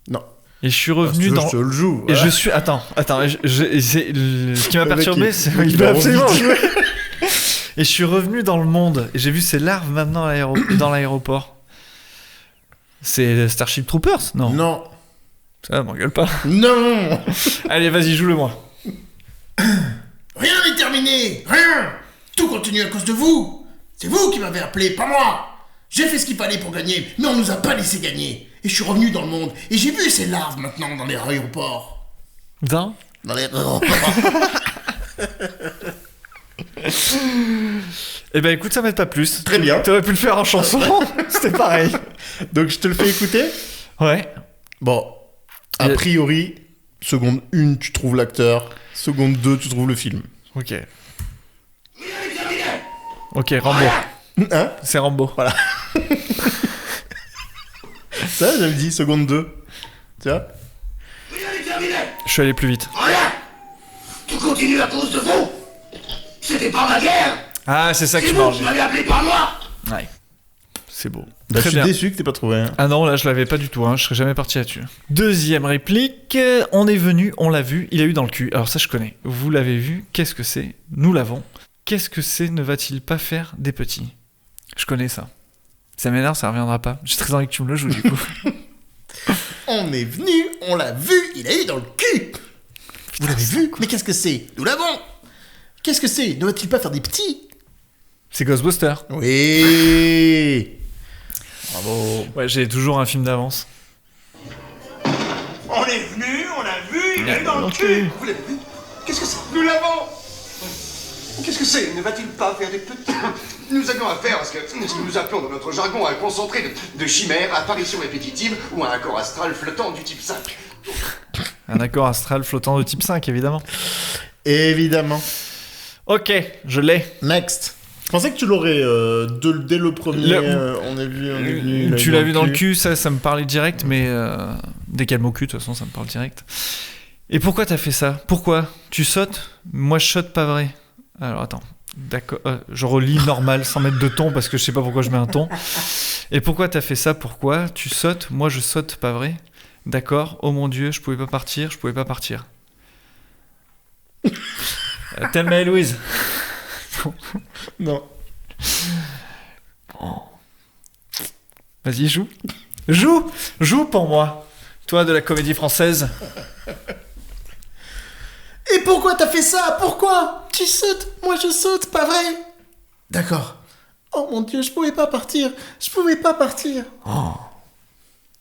Non. Et je suis revenu dans... Je te le joue. Et je suis... Attends. Ce qui m'a perturbé, c'est... Il va absolument jouer. Et je suis revenu dans le monde, et j'ai vu ces larves maintenant dans l'aéroport. C'est Starship Troopers ? Non. Non. Ça, m'engueule pas. Non. Allez, vas-y, joue-le-moi. Rien n'est terminé. Rien. Tout continue à cause de vous. C'est vous qui m'avez appelé, pas moi. J'ai fait ce qu'il fallait pour gagner, mais on nous a pas laissé gagner. Et je suis revenu dans le monde, et j'ai vu ces larves maintenant dans les aéroports. Dans les aéroports. Eh ben écoute, ça m'aide pas plus. Très bien. T'aurais pu le faire en chanson, c'était pareil. Donc je te le fais écouter ? Ouais. Bon, a priori, seconde 1, tu trouves l'acteur. Seconde 2, tu trouves le film. Ok. Ok, Rambo. Hein ? C'est Rambo. Voilà. Ça, j'avais dit seconde 2. Tu vois ? Je suis allé plus vite. Rien. Tout continue à cause de vous. C'était pas ma guerre. Ah, c'est ça que C'est je vous mange. qui m'avez appelé, pas moi. Ouais. C'est beau. Bah, Très je suis bien. déçu que t'aies pas trouvé. Hein. Ah non, là je l'avais pas du tout, hein. Je serais jamais parti là-dessus. Deuxième réplique, on est venu, on l'a vu, il a eu dans le cul. Alors ça je connais. Vous l'avez vu, qu'est-ce que c'est ? Nous l'avons. Qu'est-ce que c'est ? Ne va-t-il pas faire des petits ? Je connais ça. Ça m'énerve, ça reviendra pas. J'ai très envie que tu me le joues du coup. On est venu, on l'a vu, il a eu dans le cul. Vous l'avez vu ? Mais qu'est-ce que c'est ? Nous l'avons. Qu'est-ce que c'est ? Ne va-t-il pas faire des petits ? C'est Ghostbusters. Oui. Bravo. Ouais, j'ai toujours un film d'avance. On est venu, on l'a vu, il a eu dans le cul. Vous l'avez vu ? Qu'est-ce que c'est ? Nous l'avons. Qu'est-ce que c'est ? Ne va-t-il pas faire des petits ? Nous avions affaire à ce que nous appelons dans notre jargon un concentré de chimères, apparitions répétitives ou un accord astral flottant du type 5. Un accord astral flottant de type 5, évidemment. Évidemment. Ok, je l'ai. Next. Je pensais que tu l'aurais dès le premier. On est venu. Tu l'as vu dans le cul, ça me parlait direct, mais dès qu'elle m'occupe, de toute façon, ça me parle direct. Et pourquoi t'as fait ça ? Pourquoi ? Tu sautes ? Moi, je saute, pas vrai. Alors, attends. D'accord. Je relis normal, sans mettre de ton, parce que je sais pas pourquoi je mets un ton. Et pourquoi t'as fait ça ? Pourquoi ? Tu sautes ? Moi, je saute, pas vrai ? D'accord. Oh mon Dieu, je pouvais pas partir. Thelma et Louise. Non. Oh. Vas-y, joue pour moi. Toi de la comédie française. Et pourquoi t'as fait ça ? Pourquoi ? Tu sautes, moi je saute, pas vrai ? D'accord. Oh mon Dieu, je pouvais pas partir. Oh.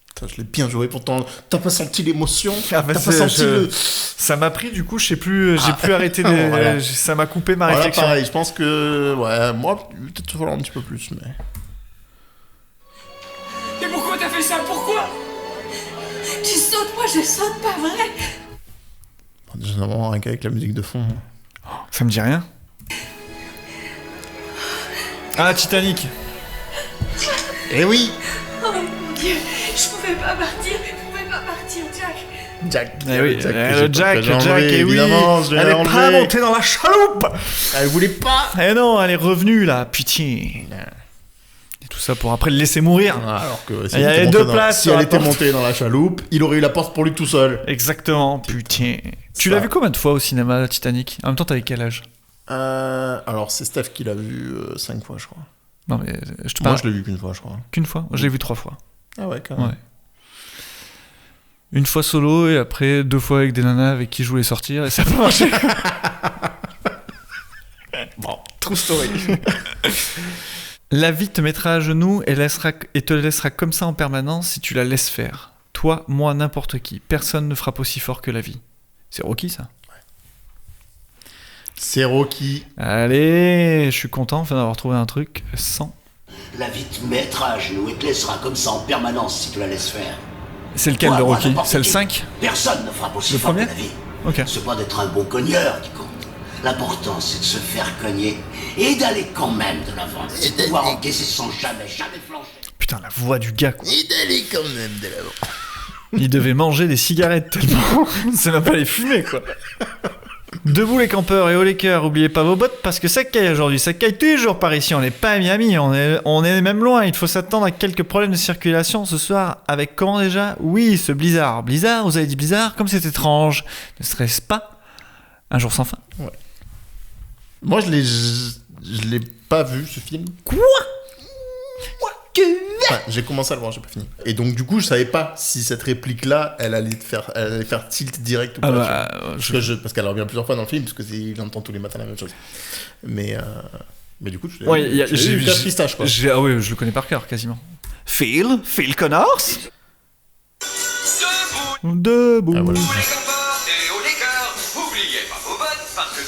Putain, je l'ai bien joué, pourtant t'as pas senti l'émotion. T'as pas senti le... Ça m'a pris, du coup, j'ai plus arrêté de... Voilà. Ça m'a coupé ma réflexion. Pareil, je pense que... Ouais, moi, peut-être falloir un petit peu plus, mais... Mais pourquoi t'as fait ça ? Pourquoi ? Tu sautes, moi je saute, pas vrai ? Bon, déjà, vraiment, rien qu'avec la musique de fond. Ça me dit rien. Ah, Titanic. Eh oui. Oh mon Dieu, je pouvais pas partir, Jack. Eh oui, Jack, et oui. Elle est pas montée dans la chaloupe. Elle voulait pas. Eh non, elle est revenue là, putain. Et tout ça pour après le laisser mourir. Alors que il y avait deux places. Si elle était montée dans la chaloupe, il aurait eu la porte pour lui tout seul. Exactement, putain. Tu l'as vu combien de fois au cinéma, Titanic ? En même temps, t'avais quel âge ? Alors, c'est Steph qui l'a vu 5 fois, je crois. Non, mais je te Moi, parle. je l'ai vu qu'une fois, je crois. Qu'une fois ? Je l'ai vu 3 fois. Ah ouais, quand même. Ouais. Une fois solo et après 2 fois avec des nanas avec qui je voulais sortir et ça a pas marché. Bon, true story. La vie te mettra à genoux et te laissera comme ça en permanence si tu la laisses faire. Toi, moi, n'importe qui. Personne ne frappe aussi fort que la vie. C'est Rocky, ça. C'est Rocky. Allez, je suis content enfin d'avoir trouvé un truc sans... La vie te mettra à genoux et te laissera comme ça en permanence si tu la laisses faire. C'est lequel de Rocky ? C'est le 5 ? Personne ne frappe aussi Le fort que premier ? la vie. Ok. C'est pas d'être un bon cogneur qui compte. L'important, c'est de se faire cogner et d'aller quand même de l'avant. C'est de pouvoir encaisser sans jamais flancher. Putain, la voix du gars, quoi. Et d'aller quand même de l'avant. Il devait manger des cigarettes tellement... C'est même pas les fumer, quoi. Debout les campeurs et haut les cœurs, oubliez pas vos bottes parce que ça caille aujourd'hui, ça caille toujours par ici, on n'est pas à Miami, on est même loin, il faut s'attendre à quelques problèmes de circulation ce soir avec comment déjà ? Oui, ce blizzard. Blizzard, vous avez dit blizzard ? Comme c'est étrange. Ne serait-ce pas un jour sans fin ? Ouais. Moi, je l'ai pas vu, ce film. Quoi ? Enfin, j'ai commencé à le voir, j'ai pas fini. Et donc, du coup, je savais pas si cette réplique-là, elle allait faire tilt direct ou pas. Parce qu'elle revient plusieurs fois dans le film, parce qu'il entend tous les matins la même chose. Mais du coup, j'ai vu Cache Pistache, quoi. Ah oui, je le connais par cœur, quasiment. Phil Connors. Debout. Ah, voilà.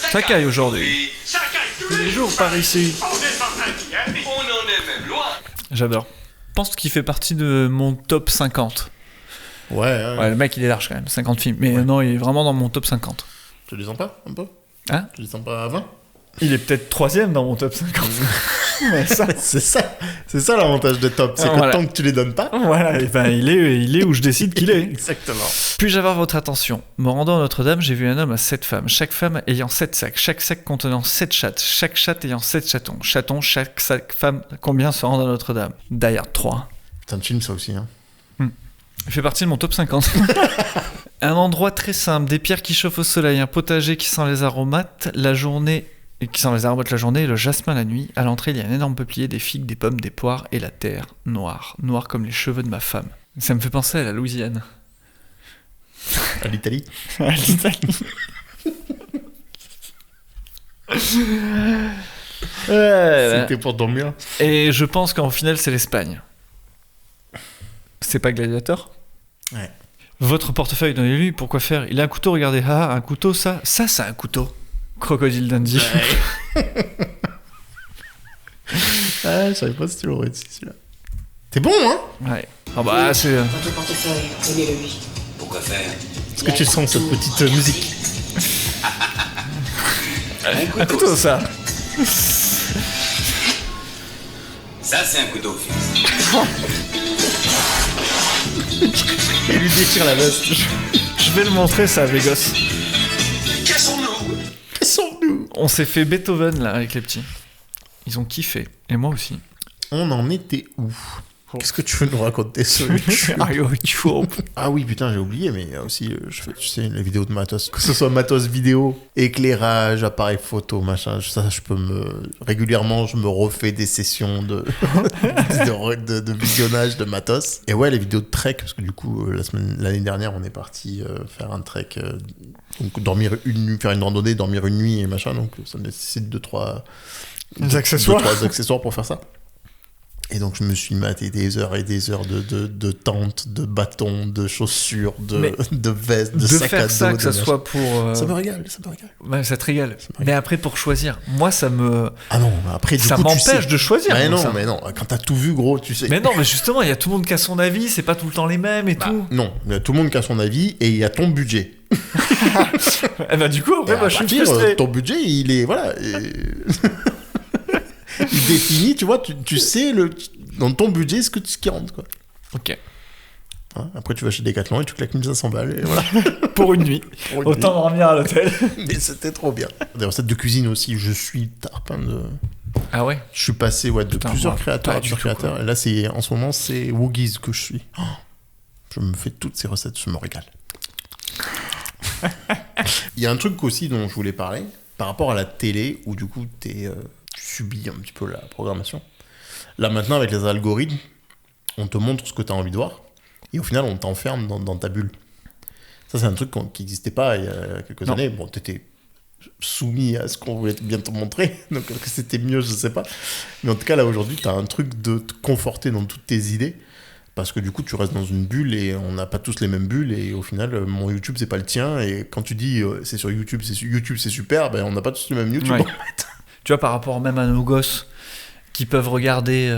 Ça caille aujourd'hui. Ça caille tous Tous les jours par ici. On est en train d'y aller. On en est même loin. J'adore. Je pense qu'il fait partie de mon top 50. Ouais, le mec il est large quand même, 50 films. Mais non, il est vraiment dans mon top 50. Tu les sens pas, un peu ? Hein ? Tu les sens pas à 20 ? Il est peut-être 3ème dans mon top 50. Mais ça... c'est ça l'avantage de top, c'est que voilà. tant que tu les donnes pas... Voilà, et ben il est où je décide qu'il est. Exactement. Puis-je avoir votre attention ? Me rendant à Notre-Dame, j'ai vu un homme à 7 femmes, chaque femme ayant 7 sacs, chaque sac contenant 7 chattes, chaque chatte ayant 7 chatons. Chatons, chaque sac femme, combien se rendent à Notre-Dame ? Die Hard 3. C'est un film, ça aussi, hein. Il fait partie de mon top 50. Un endroit très simple, des pierres qui chauffent au soleil, un potager qui sent les aromates la journée, et le jasmin la nuit. À l'entrée, il y a un énorme peuplier, des figues, des pommes, des poires et la terre noire comme les cheveux de ma femme. Ça me fait penser à la Louisiane. À l'Italie. À l'Italie. C'était pour dormir. Et je pense qu'en final, c'est l'Espagne. C'est pas Gladiator ? Ouais. Votre portefeuille, donnez-lui, pourquoi faire ? Il a un couteau, regardez. Ah, un couteau, ça c'est un couteau. Crocodile Dundee. Ah, je savais pas si tu l'aurais dit, celui-là. T'es bon, hein ? Ouais. Ah bah, c'est... Votre portefeuille, donnez-le-lui. Pourquoi faire ? Est-ce que tu sens cette petite musique ? Un couteau, ça. Ça, c'est un couteau fixe. Il lui déchire la veste. Je vais le montrer, ça, à Vegas. Cassons-nous. On s'est fait Beethoven, là, avec les petits. Ils ont kiffé. Et moi aussi. On en était où ? Qu'est-ce que tu veux nous raconter sur YouTube ? Ah oui, putain, j'ai oublié, mais il y a aussi, je fais, tu sais, les vidéos de matos. Que ce soit matos vidéo, éclairage, appareil photo, machin, ça, je peux régulièrement, je me refais des sessions de visionnage de matos. Et ouais, les vidéos de trek, parce que du coup, l'année dernière, on est parti faire un trek, donc faire une randonnée, dormir une nuit et machin, donc ça nécessite 2-3 accessoires pour faire ça. Et donc je me suis maté des heures et des heures de tentes, de bâtons, de chaussures, de vestes, de sacs à dos. De faire ça, que ça soit pour... Ça me régale. Ouais, ça te régale. Mais après, pour choisir, moi, ça me... Ah non, mais après, ça m'empêche de choisir. Mais non, quand t'as tout vu, gros, tu sais. Mais non, mais justement, il y a tout le monde qui a son avis, c'est pas tout le temps les mêmes et tout. Non, il y a tout le monde qui a son avis et il y a ton budget. Et bah du coup, après, moi, je suis frustré. Ton budget, il est... Voilà... Il définit, tu vois, tu sais dans ton budget ce qui rentre, quoi. Ok. Hein, après, tu vas chez Decathlon et tu claques 1500 balles et voilà. Pour une nuit. Autant dormir à l'hôtel. Mais c'était trop bien. Des recettes de cuisine aussi, je suis tarpin de... Ah ouais. Je suis passé de plusieurs créateurs à plusieurs créateurs. Et là, en ce moment, c'est Woogies que je suis. Oh, je me fais toutes ces recettes, je me régale. Il y a un truc aussi dont je voulais parler, par rapport à la télé, où du coup, tu subis un petit peu la programmation. Là, maintenant, avec les algorithmes, on te montre ce que tu as envie de voir, et au final, on t'enferme dans ta bulle. Ça, c'est un truc qui n'existait pas il y a quelques années. Bon, tu étais soumis à ce qu'on voulait bien te montrer, donc est-ce que c'était mieux, je sais pas. Mais en tout cas, là, aujourd'hui, tu as un truc de te conforter dans toutes tes idées, parce que du coup, tu restes dans une bulle, et on n'a pas tous les mêmes bulles, et au final, mon YouTube, c'est pas le tien, et quand tu dis c'est sur YouTube, c'est super, ben, on n'a pas tous le même YouTube. Ouais. Tu vois, par rapport même à nos gosses qui peuvent regarder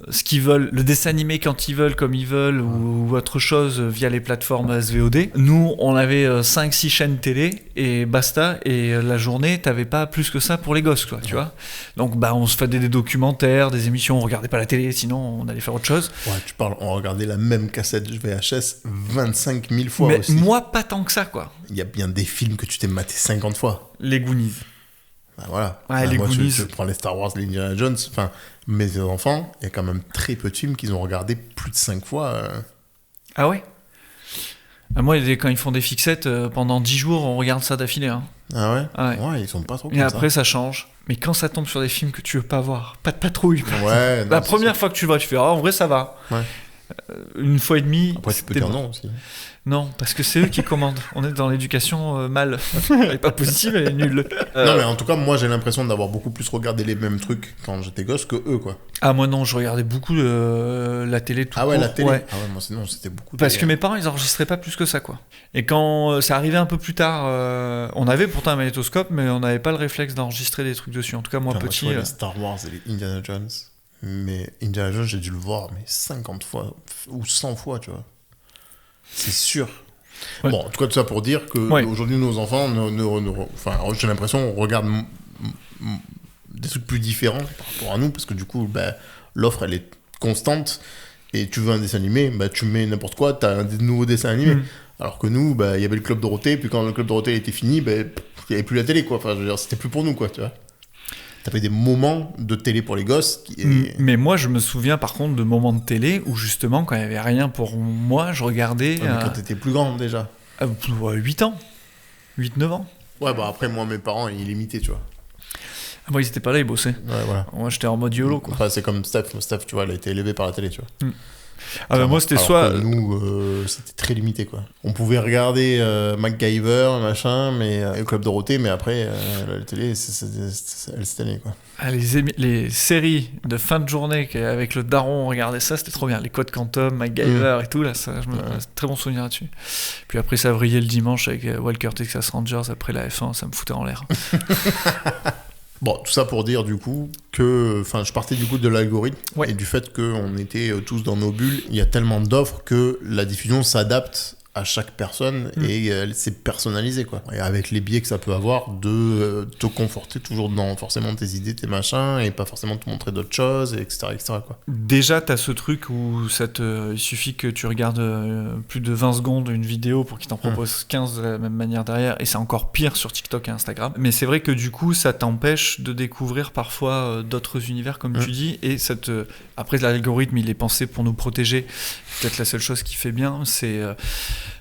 ce qu'ils veulent, le dessin animé quand ils veulent, comme ils veulent, ou autre chose via les plateformes SVOD. Nous, on avait 5-6 chaînes télé et basta, et la journée, t'avais pas plus que ça pour les gosses, quoi, tu vois. Donc, on se faisait des documentaires, des émissions, on regardait pas la télé, sinon on allait faire autre chose. Ouais, tu parles, on regardait la même cassette VHS 25 000 fois Mais aussi. moi, pas tant que ça, quoi. Il y a bien des films que tu t'es maté 50 fois. Les Goonies. Bah voilà. Ouais, les moi, Goonies. je prends les Star Wars, les Indiana Jones. Enfin, mes enfants, il y a quand même très peu de films qu'ils ont regardé plus de 5 fois. Ah ouais? Moi, quand ils font des fixettes, pendant 10 jours, on regarde ça d'affilée. Hein. Ah ouais? Ah ouais. Ouais, ils sont pas trop comme Et après, ça change. Mais quand ça tombe sur des films que tu veux pas voir, pas de patrouille. Ouais. Non, la première fois que tu le vois, tu fais en vrai, ça va. Ouais. Une fois et demie. Après, tu peux dire non aussi. Non, parce que c'est eux qui commandent. On est dans l'éducation mal. Elle est pas possible, elle est nulle. Non, mais en tout cas, moi, j'ai l'impression d'avoir beaucoup plus regardé les mêmes trucs quand j'étais gosse que eux, quoi. Ah, moi non, je regardais beaucoup la télé tout court. Ah ouais, la télé. Ouais. Ah ouais, moi, sinon, c'était beaucoup. Parce que mes parents, ils enregistraient pas plus que ça, quoi. Et quand ça arrivait un peu plus tard, on avait pourtant un magnétoscope, mais on n'avait pas le réflexe d'enregistrer des trucs dessus. En tout cas, moi, Enfin, petit. Moi, les Star Wars et les Indiana Jones. Mais Indiana Jones, j'ai dû le voir 50 fois ou 100 fois, tu vois. C'est sûr. Ouais. Bon, en tout cas, tout ça pour dire que aujourd'hui, nos enfants, enfin, j'ai l'impression, on regarde des trucs plus différents par rapport à nous, parce que du coup, l'offre, elle est constante, et tu veux un dessin animé, tu mets n'importe quoi, t'as un nouveau dessin animé. Alors que nous, il y avait le Club Dorothée, puis quand le Club Dorothée était fini, il n'y avait plus la télé, quoi. Enfin, je veux dire, c'était plus pour nous, quoi, tu vois. T'avais des moments de télé pour les gosses. Mais moi, je me souviens par contre de moments de télé où justement, quand il n'y avait rien pour moi, je regardais. Ouais, mais quand t'étais plus grand déjà. 8 ans. 8-9 ans. Ouais, après, moi, mes parents, ils limitaient, tu vois. Moi, ils étaient pas là, ils bossaient. Ouais, voilà. Moi, j'étais en mode YOLO, quoi. Enfin, c'est comme Steph. Steph, tu vois, elle a été élevée par la télé, tu vois. Moi, c'était alors soit. Que nous, c'était très limité, quoi. On pouvait regarder MacGyver, machin, mais le Club Dorothée, mais après, la télé, elle s'était allée, quoi. Ah, les séries de fin de journée avec le daron, on regardait ça, c'était trop bien. Les Codes Quantum, MacGyver et tout, là, ça, très bon souvenir là-dessus. Puis après, ça vrillait le dimanche avec Walker Texas Rangers, après la F1, ça me foutait en l'air. Bon, tout ça pour dire du coup que, je partais du coup de l'algorithme et du fait qu'on était tous dans nos bulles. Il y a tellement d'offres que la diffusion s'adapte à chaque personne et c'est personnalisé, quoi. Et avec les biais que ça peut avoir de te conforter toujours dans forcément tes idées, tes machins, et pas forcément te montrer d'autres choses, etc., quoi. Déjà, t'as ce truc où il suffit que tu regardes plus de 20 secondes une vidéo pour qu'il t'en propose 15 de la même manière derrière, et c'est encore pire sur TikTok et Instagram. Mais c'est vrai que du coup, ça t'empêche de découvrir parfois d'autres univers, comme tu dis, et après, l'algorithme, il est pensé pour nous protéger. Peut-être la seule chose qu'il fait bien, c'est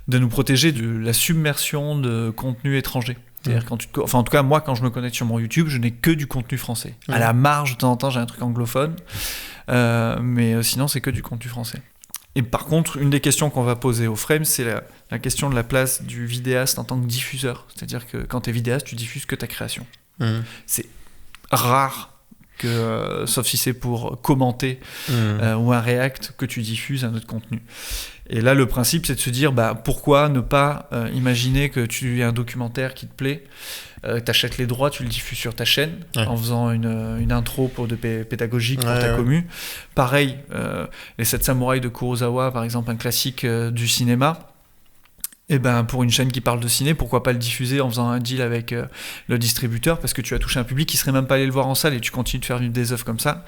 de nous protéger de la submersion de contenu étranger. C'est-à-dire en tout cas, moi, quand je me connecte sur mon YouTube, je n'ai que du contenu français. À la marge, de temps en temps, j'ai un truc anglophone, mais sinon, c'est que du contenu français. Et par contre, une des questions qu'on va poser au Frame, c'est la question de la place du vidéaste en tant que diffuseur. C'est-à-dire que quand tu es vidéaste, tu diffuses que ta création. C'est rare sauf si c'est pour commenter ou un react, que tu diffuses un autre contenu. Et là, le principe, c'est de se dire pourquoi ne pas imaginer que tu as un documentaire qui te plaît, t'achètes les droits, tu le diffuses sur ta chaîne en faisant une intro pédagogique pour ta commu. Pareil, les 7 samouraïs de Kurosawa, par exemple, un classique du cinéma. Et pour une chaîne qui parle de ciné, pourquoi pas le diffuser en faisant un deal avec le distributeur, parce que tu as touché un public qui serait même pas allé le voir en salle et tu continues de faire vivre des œuvres comme ça.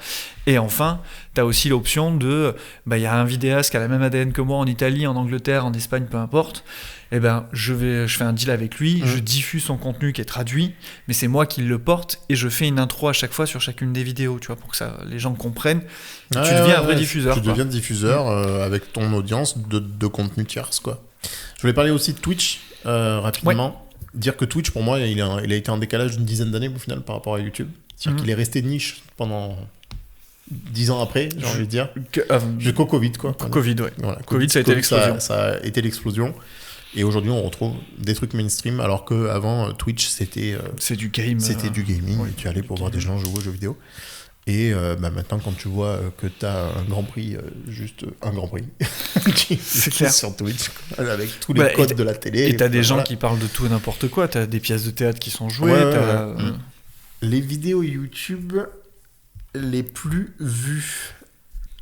Et enfin, tu as aussi l'option de y a un vidéaste qui a la même ADN que moi en Italie, en Angleterre, en Espagne, peu importe. Je fais un deal avec lui, je diffuse son contenu qui est traduit, mais c'est moi qui le porte et je fais une intro à chaque fois sur chacune des vidéos, tu vois, pour que les gens comprennent. Tu deviens un vrai diffuseur. Tu deviens diffuseur avec ton audience de contenu tierce, quoi. Je voulais parler aussi de Twitch rapidement. Dire que Twitch, pour moi, il a été en décalage d'une dizaine d'années au final par rapport à YouTube. C'est-à-dire qu'il est resté niche pendant 10 ans après, j'ai envie de dire. Jusqu'au Covid, quoi. Covid, ouais. Voilà, Covid, ça a été l'explosion. Ça a été l'explosion. Et aujourd'hui, on retrouve des trucs mainstream, alors qu'avant, Twitch, c'était... c'est du game. C'était du gaming. Tu allais pour voir des gens jouer aux jeux vidéo. Et maintenant, quand tu vois que tu as un Grand Prix, juste un Grand Prix, c'est clair. sur Twitch, avec tous les codes de la télé. Et tu as des gens qui parlent de tout et n'importe quoi. Tu as des pièces de théâtre qui sont jouées. Les vidéos YouTube, les plus vues.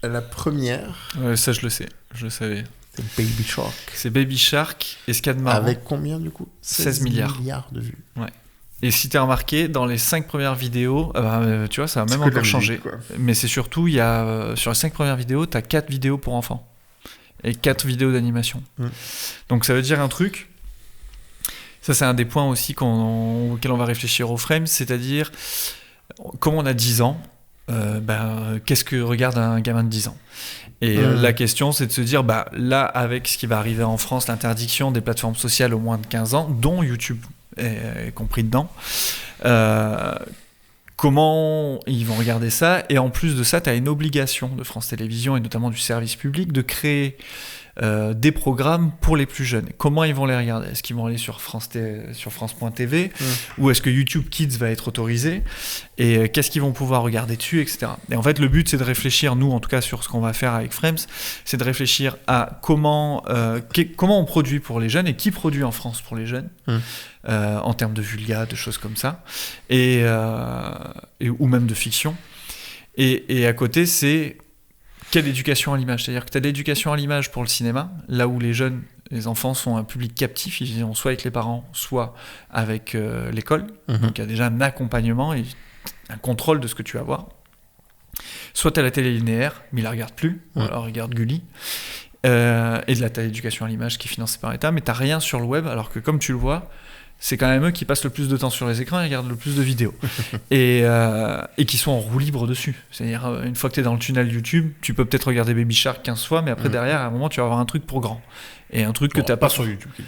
La première... Ça, je le sais. Je le savais. C'est Baby Shark. C'est Baby Shark. Et ce qu'il y a de marrant... Avec combien, du coup ? 16 milliards. De vues. Ouais. Et si t'as remarqué, dans les 5 premières vidéos, tu vois, ça a même encore changé. Mais c'est surtout, il y a, sur les 5 premières vidéos, t'as 4 vidéos pour enfants. Et 4 vidéos d'animation. Donc ça veut dire un truc. Ça, c'est un des points aussi auxquels on va réfléchir au frame. C'est-à-dire, comme on a 10 ans, qu'est-ce que regarde un gamin de 10 ans ? Et la question, c'est de se dire, là, avec ce qui va arriver en France, l'interdiction des plateformes sociales aux moins de 15 ans, dont YouTube est compris dedans, comment ils vont regarder ça. Et en plus de ça, tu as une obligation de France Télévisions et notamment du service public de créer des programmes pour les plus jeunes. Comment ils vont les regarder ? Est-ce qu'ils vont aller sur France.tv ou est-ce que YouTube Kids va être autorisé ? Et qu'est-ce qu'ils vont pouvoir regarder dessus, etc. Et en fait, le but, c'est de réfléchir, nous, en tout cas, sur ce qu'on va faire avec Frames, c'est de réfléchir à comment on produit pour les jeunes et qui produit en France pour les jeunes, en termes de vulga, de choses comme ça, ou même de fiction. Et à côté, c'est quelle éducation à l'image ? C'est-à-dire que tu as de l'éducation à l'image pour le cinéma, là où les enfants sont un public captif, ils sont soit avec les parents, soit avec l'école. Donc il y a déjà un accompagnement et un contrôle de ce que tu vas voir. Soit tu as la télé linéaire, mais ils la regardent plus, ou alors ils regardent Gulli. Et de la éducation à l'image qui est financée par l'État, mais tu n'as rien sur le web, alors que comme tu le vois, c'est quand même eux qui passent le plus de temps sur les écrans et regardent le plus de vidéos. et qui sont en roue libre dessus. C'est-à-dire, une fois que tu es dans le tunnel YouTube, tu peux peut-être regarder Baby Shark 15 fois, mais après, derrière, à un moment, tu vas avoir un truc pour grand. Et un truc que tu n'as pas sur YouTube Kids.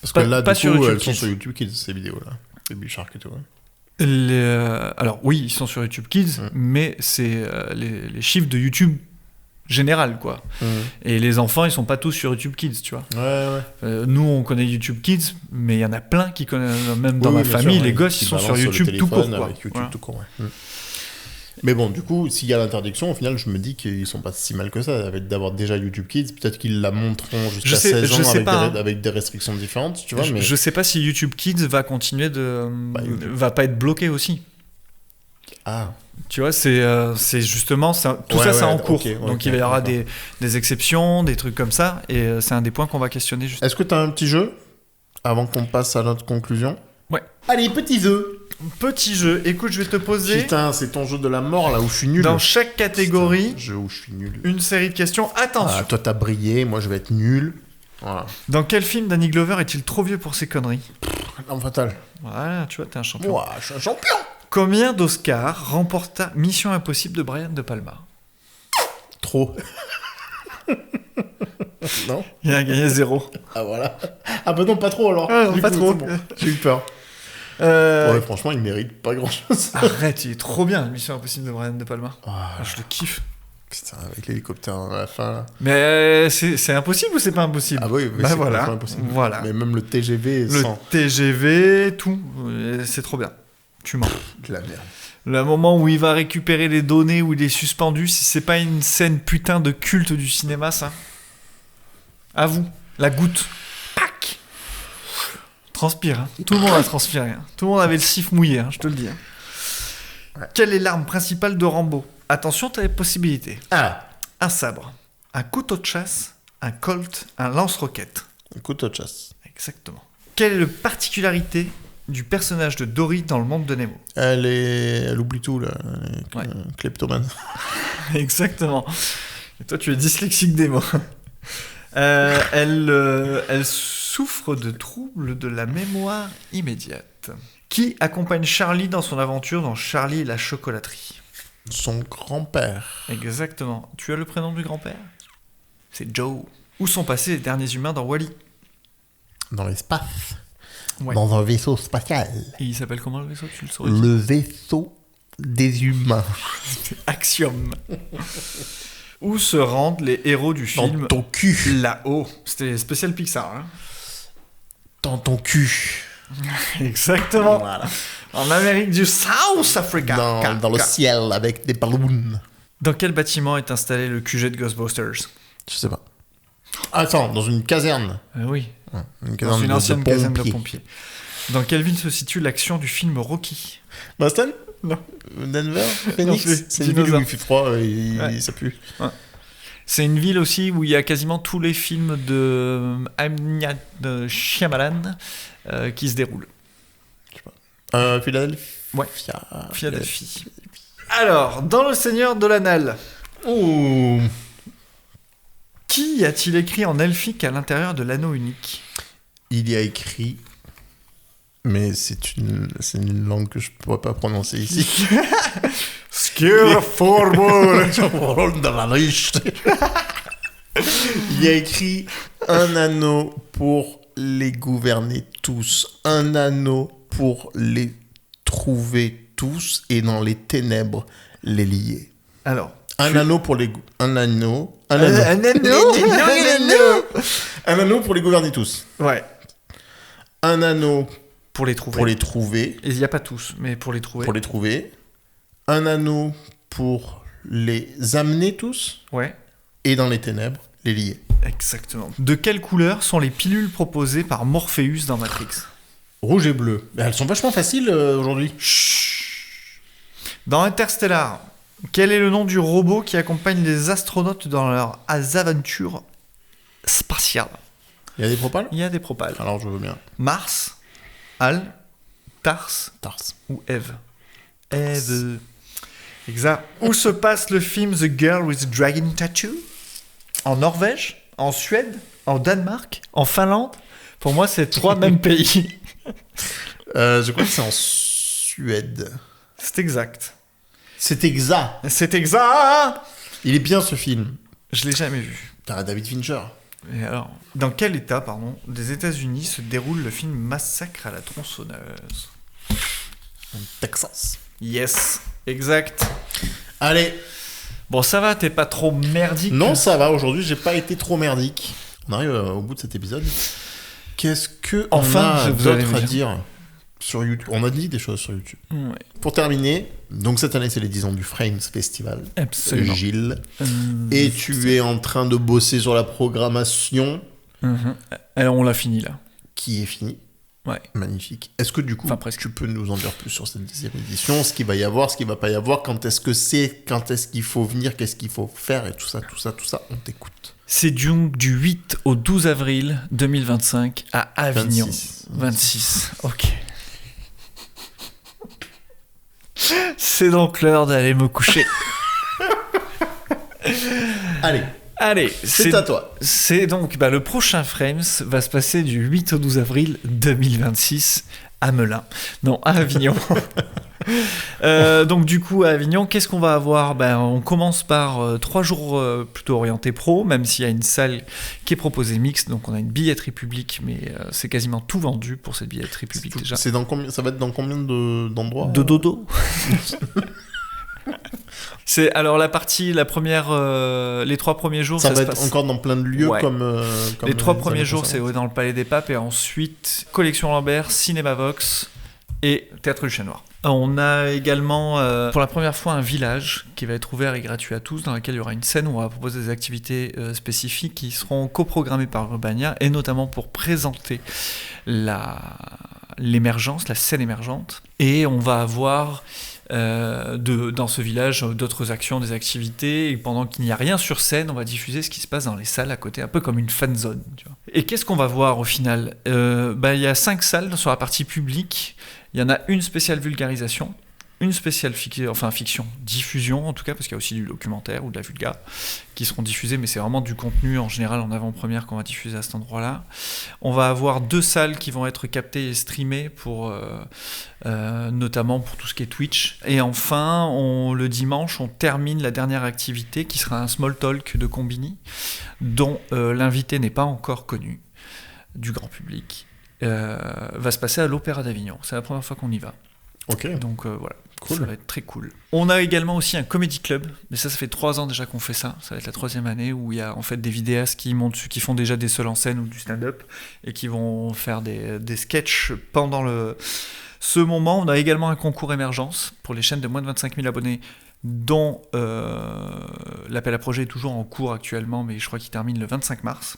Parce que là, du coup, elles sont sur YouTube Kids, ces vidéos-là. Baby Shark et tout. Alors, oui, ils sont sur YouTube Kids, mais c'est les chiffres de YouTube général, quoi. Et les enfants, ils sont pas tous sur YouTube Kids, tu vois. Nous, on connaît YouTube Kids, mais il y en a plein qui connaissent, même dans ma famille, les gosses, ils sont sur YouTube tout court, quoi. Avec YouTube tout court, Mais bon, du coup, s'il y a l'interdiction, au final, je me dis qu'ils sont pas si mal que ça, avec d'avoir déjà YouTube Kids. Peut-être qu'ils la montreront jusqu'à 16 ans avec des restrictions différentes, tu vois. Mais je sais pas si YouTube Kids va continuer va pas être bloqué aussi. Tu vois, c'est justement tout ça, c'est en cours. Donc il y aura des exceptions, des trucs comme ça, et c'est un des points qu'on va questionner. Est-ce que tu as un petit jeu avant qu'on passe à notre conclusion ? Ouais. Allez, petit jeu. Petit jeu. Écoute, je vais te poser. Putain, c'est ton jeu de la mort là où je suis nul. Dans chaque catégorie, jeu où je suis nul. Une série de questions. Attention. Toi, t'as brillé, moi, je vais être nul. Voilà. Dans quel film Danny Glover est-il trop vieux pour ses conneries ? L'arme fatale. Voilà, tu vois, t'es un champion. Ouah, je suis un champion. Combien d'Oscars remporta Mission Impossible de Brian De Palma ? Trop. Non ? Il a gagné 0. Ah voilà. Ah bah non, pas trop alors. Non, pas trop. Bon. J'ai eu peur. Ouais, franchement, il mérite pas grand-chose. Arrête, il est trop bien, Mission Impossible de Brian De Palma. Je le kiffe. Putain, avec l'hélicoptère à la fin là. Mais c'est impossible ou c'est pas impossible ? Ah oui, bah c'est voilà. Impossible. Voilà. Mais même le TGV sans. Le TGV, tout, c'est trop bien. Tu mens. De la merde. Le moment où il va récupérer les données, où il est suspendu, si c'est pas une scène putain de culte du cinéma, ça. À vous, la goutte. Pac. Transpire, hein. Tout le monde a transpiré. Hein. Tout le monde avait le sif mouillé, hein, je te le dis. Hein. Ouais. Quelle est l'arme principale de Rambo ? Attention, tu as les possibilités. Un sabre, un couteau de chasse, un colt, un lance-roquette. Un couteau de chasse. Exactement. Quelle est la particularité du personnage de Dory dans le monde de Nemo ? Elle oublie tout, là. Kleptomane. Exactement. Et toi, tu es dyslexique des mots. Elle souffre de troubles de la mémoire immédiate. Qui accompagne Charlie dans son aventure dans Charlie et la chocolaterie ? Son grand-père. Exactement. Tu as le prénom du grand-père ? C'est Joe. Où sont passés les derniers humains dans Wall-E ? Dans l'espace. Ouais. Dans un vaisseau spatial. Et il s'appelle comment le vaisseau ? Tu le saurais ? Le vaisseau des humains. Axiom. Où se rendent les héros du film ? Dans ton cul. Là-haut. C'était spécial Pixar. Hein. Dans ton cul. Exactement. Voilà. En Amérique du South Africa. Dans le ciel avec des ballons. Dans quel bâtiment est installé le QG de Ghostbusters ? Je sais pas. Attends, dans une caserne. Oui. Dans une ancienne caserne de pompiers. Dans quelle ville se situe l'action du film Rocky ? Boston ? Non. Denver, Phoenix, Non, c'est une ville où il fait froid et ça pue. Ouais. C'est une ville aussi où il y a quasiment tous les films de M. Shyamalan qui se déroulent. Je sais pas. Philadelphie. Ouais. Philadelphie. Alors, dans Le Seigneur de l'Anal, qui a-t-il écrit en elfique à l'intérieur de l'anneau unique ? Il y a écrit, mais c'est une langue que je ne pourrais pas prononcer ici. Il y a écrit un anneau pour les gouverner tous, un anneau pour les trouver tous et dans les ténèbres les lier. Alors, Un anneau pour les un anneau un anneau pour les gouverner tous. Ouais. Un anneau Pour les trouver. pour les trouver. Il n'y a pas tous, mais pour les trouver. Pour les trouver. Un anneau pour les amener tous. Ouais. Et dans les ténèbres, les lier. Exactement. De quelle couleur sont les pilules proposées par Morpheus dans Matrix ? Rouge et bleu. Mais elles sont vachement faciles aujourd'hui. Dans Interstellar, quel est le nom du robot qui accompagne les astronautes dans leurs aventures spatiales ? Il y a des propales ? Il y a des propales. Alors je veux bien. Mars, Al, Tars Tars. ou Eve. Eve. Exact. Où se passe le film The Girl with the Dragon Tattoo ? En Norvège ? En Suède ? En Danemark ? En Finlande ? Pour moi, c'est 3 mêmes pays. Je crois que c'est en Suède. C'est exact. C'est exact. C'est exact. Il est bien ce film. Je l'ai jamais vu. T'as David Fincher. Et alors, dans quel état, des États-Unis se déroule le film Massacre à la tronçonneuse ? En Texas. Yes, exact. Allez. Bon, ça va, t'es pas trop merdique ? Non, ça va. Aujourd'hui, j'ai pas été trop merdique. On arrive au bout de cet épisode. Qu'est-ce que enfin, on a vous allez d'autre me à dire. dire sur YouTube ? On a dit des choses sur YouTube. Ouais. Pour terminer, donc cette année, c'est les 10 ans du Frames Festival. Absolument. Gilles. Et tu es en train de bosser sur la programmation. Alors, on l'a fini, là. Qui est finie. Ouais. Magnifique. Est-ce que du coup, Enfin, presque. tu peux nous en dire plus sur cette 10e édition, ce qu'il va y avoir, ce qu'il va pas y avoir, quand est-ce qu'il faut venir, qu'est-ce qu'il faut faire, et tout ça, on t'écoute. C'est du 8 au 12 avril 2025 à Avignon. 26. Ok. C'est donc l'heure d'aller me coucher. Allez, c'est à toi. C'est donc le prochain Frames va se passer du 8 au 12 avril 2026 à Melun. Non, à Avignon. Donc du coup à Avignon, qu'est-ce qu'on va avoir ? On commence par 3 jours plutôt orientés pro, même s'il y a une salle qui est proposée mixte, donc on a une billetterie publique, mais c'est quasiment tout vendu pour cette billetterie publique déjà. Ça va être dans combien d'endroits ? De dodo. C'est alors la première, les 3 premiers jours, ça va se être passe encore dans plein de lieux, ouais. comme les 3 premiers jours, c'est dans le Palais des Papes, et ensuite Collection Lambert, Cinéma Vox et Théâtre du Chat Noir. On a également pour la première fois un village qui va être ouvert et gratuit à tous, dans lequel il y aura une scène où on va proposer des activités spécifiques qui seront coprogrammées par Urbania, et notamment pour présenter l'émergence, la scène émergente. Et on va avoir dans ce village d'autres actions, des activités, et pendant qu'il n'y a rien sur scène, on va diffuser ce qui se passe dans les salles à côté, un peu comme une fan zone, tu vois. Et qu'est-ce qu'on va voir au final ? Il y a 5 salles sur la partie publique. Il y en a une spéciale vulgarisation, une spéciale fiction, diffusion en tout cas, parce qu'il y a aussi du documentaire ou de la vulga qui seront diffusés, mais c'est vraiment du contenu en général en avant-première qu'on va diffuser à cet endroit-là. On va avoir 2 salles qui vont être captées et streamées notamment pour tout ce qui est Twitch. Et enfin, le dimanche, on termine la dernière activité qui sera un small talk de Combini, dont l'invité n'est pas encore connu du grand public. Va se passer à l'Opéra d'Avignon. C'est la première fois qu'on y va. Ok. Donc voilà, cool. Ça va être très cool. On a également aussi un comedy club, mais ça fait 3 ans déjà qu'on fait ça. Ça va être la 3e année où il y a en fait des vidéastes qui font déjà des seuls en scène ou du stand-up et qui vont faire des sketchs pendant ce moment. On a également un concours émergence pour les chaînes de moins de 25 000 abonnés, dont l'appel à projet est toujours en cours actuellement, mais je crois qu'il termine le 25 mars.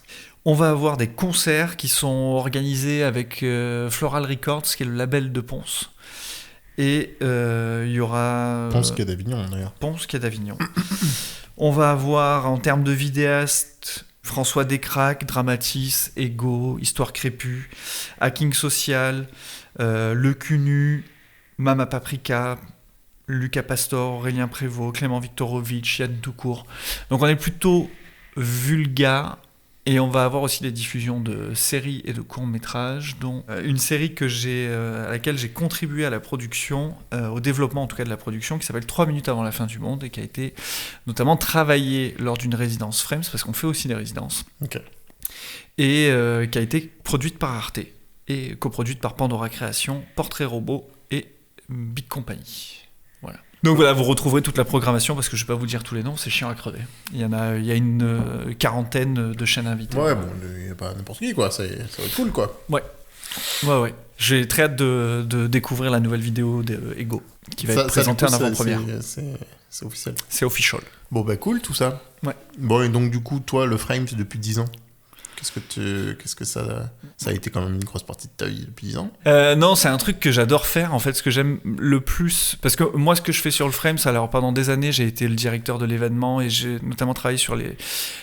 On va avoir des concerts qui sont organisés avec Floral Records, qui est le label de Ponce, Et il y aura... Ponce Quai d'Avignon, d'ailleurs. Ponce Quai d'Avignon. On va avoir, en termes de vidéastes, François Descraques, Dramatis, Ego, Histoire crépue, Hacking Social, Le Cunu, Mama Paprika, Lucas Pastor, Aurélien Prévost, Clément Viktorovitch, Yann Toucourt. Donc on est plutôt vulgaire. Et on va avoir aussi des diffusions de séries et de courts-métrages, dont une série à laquelle j'ai contribué à la production, au développement en tout cas de la production, qui s'appelle 3 minutes avant la fin du monde, et qui a été notamment travaillée lors d'une résidence Frames, parce qu'on fait aussi des résidences, et qui a été produite par Arte, et coproduite par Pandora Création, Portrait Robot et Big Company. Voilà. Donc voilà, vous retrouverez toute la programmation, parce que je ne vais pas vous dire tous les noms, c'est chiant à crever. Il y a une quarantaine de chaînes invitées. Ouais, bon, il n'y a pas n'importe qui, quoi. Ça va être cool, quoi. Ouais. J'ai très hâte de découvrir la nouvelle vidéo d'Ego, qui va être présentée en avant-première. C'est officiel. C'est official. Bon, bah cool, tout ça. Ouais. Bon, et donc, du coup, toi, le Frames, depuis 10 ans, qu'est-ce que ça a été quand même une grosse partie de ta vie depuis 10 ans? Non, c'est un truc que j'adore faire, en fait, ce que j'aime le plus, parce que moi, ce que je fais sur le Frames, alors pendant des années, j'ai été le directeur de l'événement, et j'ai notamment travaillé sur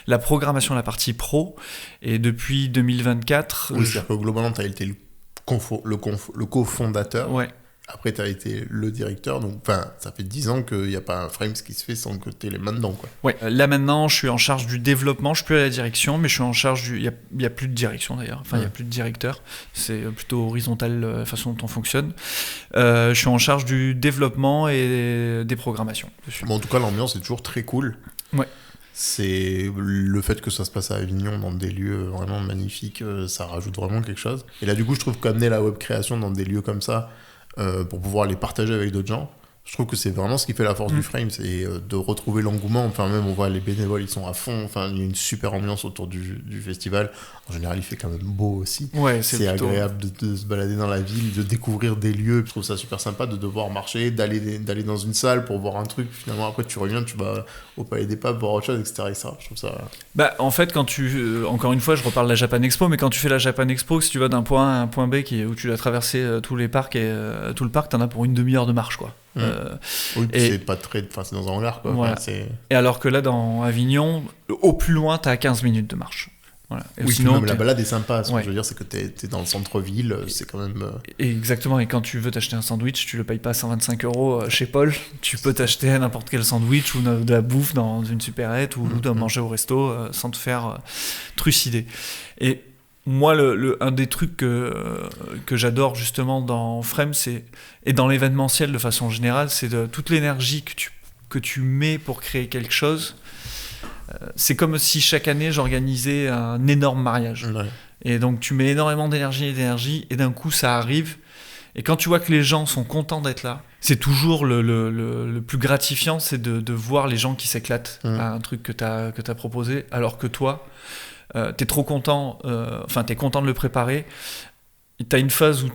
la programmation, la partie pro, et depuis 2024... Oui, c'est-à-dire que globalement, tu as été le cofondateur. Ouais. Après, tu as été le directeur, donc ça fait 10 ans qu'il n'y a pas un Frames qui se fait sans que tu aies les mains dedans, quoi. Ouais, là maintenant, je suis en charge du développement, je suis plus à la direction, mais je suis en charge il y a plus de direction d'ailleurs, il y a plus de directeur, c'est plutôt horizontal la façon dont on fonctionne. Je suis en charge du développement et des programmations dessus. Bon, en tout cas, l'ambiance est toujours très cool. Ouais. C'est le fait que ça se passe à Avignon dans des lieux vraiment magnifiques, ça rajoute vraiment quelque chose. Et là, du coup, je trouve qu'amener la web création dans des lieux comme ça, pour pouvoir les partager avec d'autres gens, je trouve que c'est vraiment ce qui fait la force du Frame, c'est de retrouver l'engouement. Enfin, même on voit les bénévoles, ils sont à fond. Enfin, il y a une super ambiance autour du festival. En général, il fait quand même beau aussi. Ouais, c'est plutôt agréable de se balader dans la ville, de découvrir des lieux. Je trouve ça super sympa de devoir marcher, d'aller dans une salle pour voir un truc. Finalement, après, tu reviens, tu vas au Palais des Papes voir autre chose, etc. Je trouve ça... En fait, quand encore une fois, je reparle de la Japan Expo, mais quand tu fais la Japan Expo, si tu vas d'un point A à un point B où tu dois traverser tous les parcs et tout le parc, t'en as pour une demi-heure de marche, quoi. Oui, c'est pas très... Enfin, c'est dans un hangar, quoi. Voilà. Et alors que là, dans Avignon, au plus loin, t'as 15 minutes de marche. Voilà. Et oui, sinon, même la balade est sympa. Ce que je veux dire, c'est que t'es dans le centre-ville, c'est quand même... Exactement, et quand tu veux t'acheter un sandwich, tu le payes pas 125 € chez Paul. Tu peux t'acheter n'importe quel sandwich ou de la bouffe dans une supérette ou de manger au resto sans te faire trucider. Et moi, un des trucs que j'adore justement dans Frame, et dans l'événementiel de façon générale, c'est toute l'énergie que tu mets pour créer quelque chose. C'est comme si chaque année j'organisais un énorme mariage. Ouais. Et donc tu mets énormément d'énergie, et d'un coup ça arrive. Et quand tu vois que les gens sont contents d'être là, c'est toujours le plus gratifiant, c'est de voir les gens qui s'éclatent à un truc que t'as proposé, alors que toi, t'es trop content, t'es content de le préparer. T'as une phase où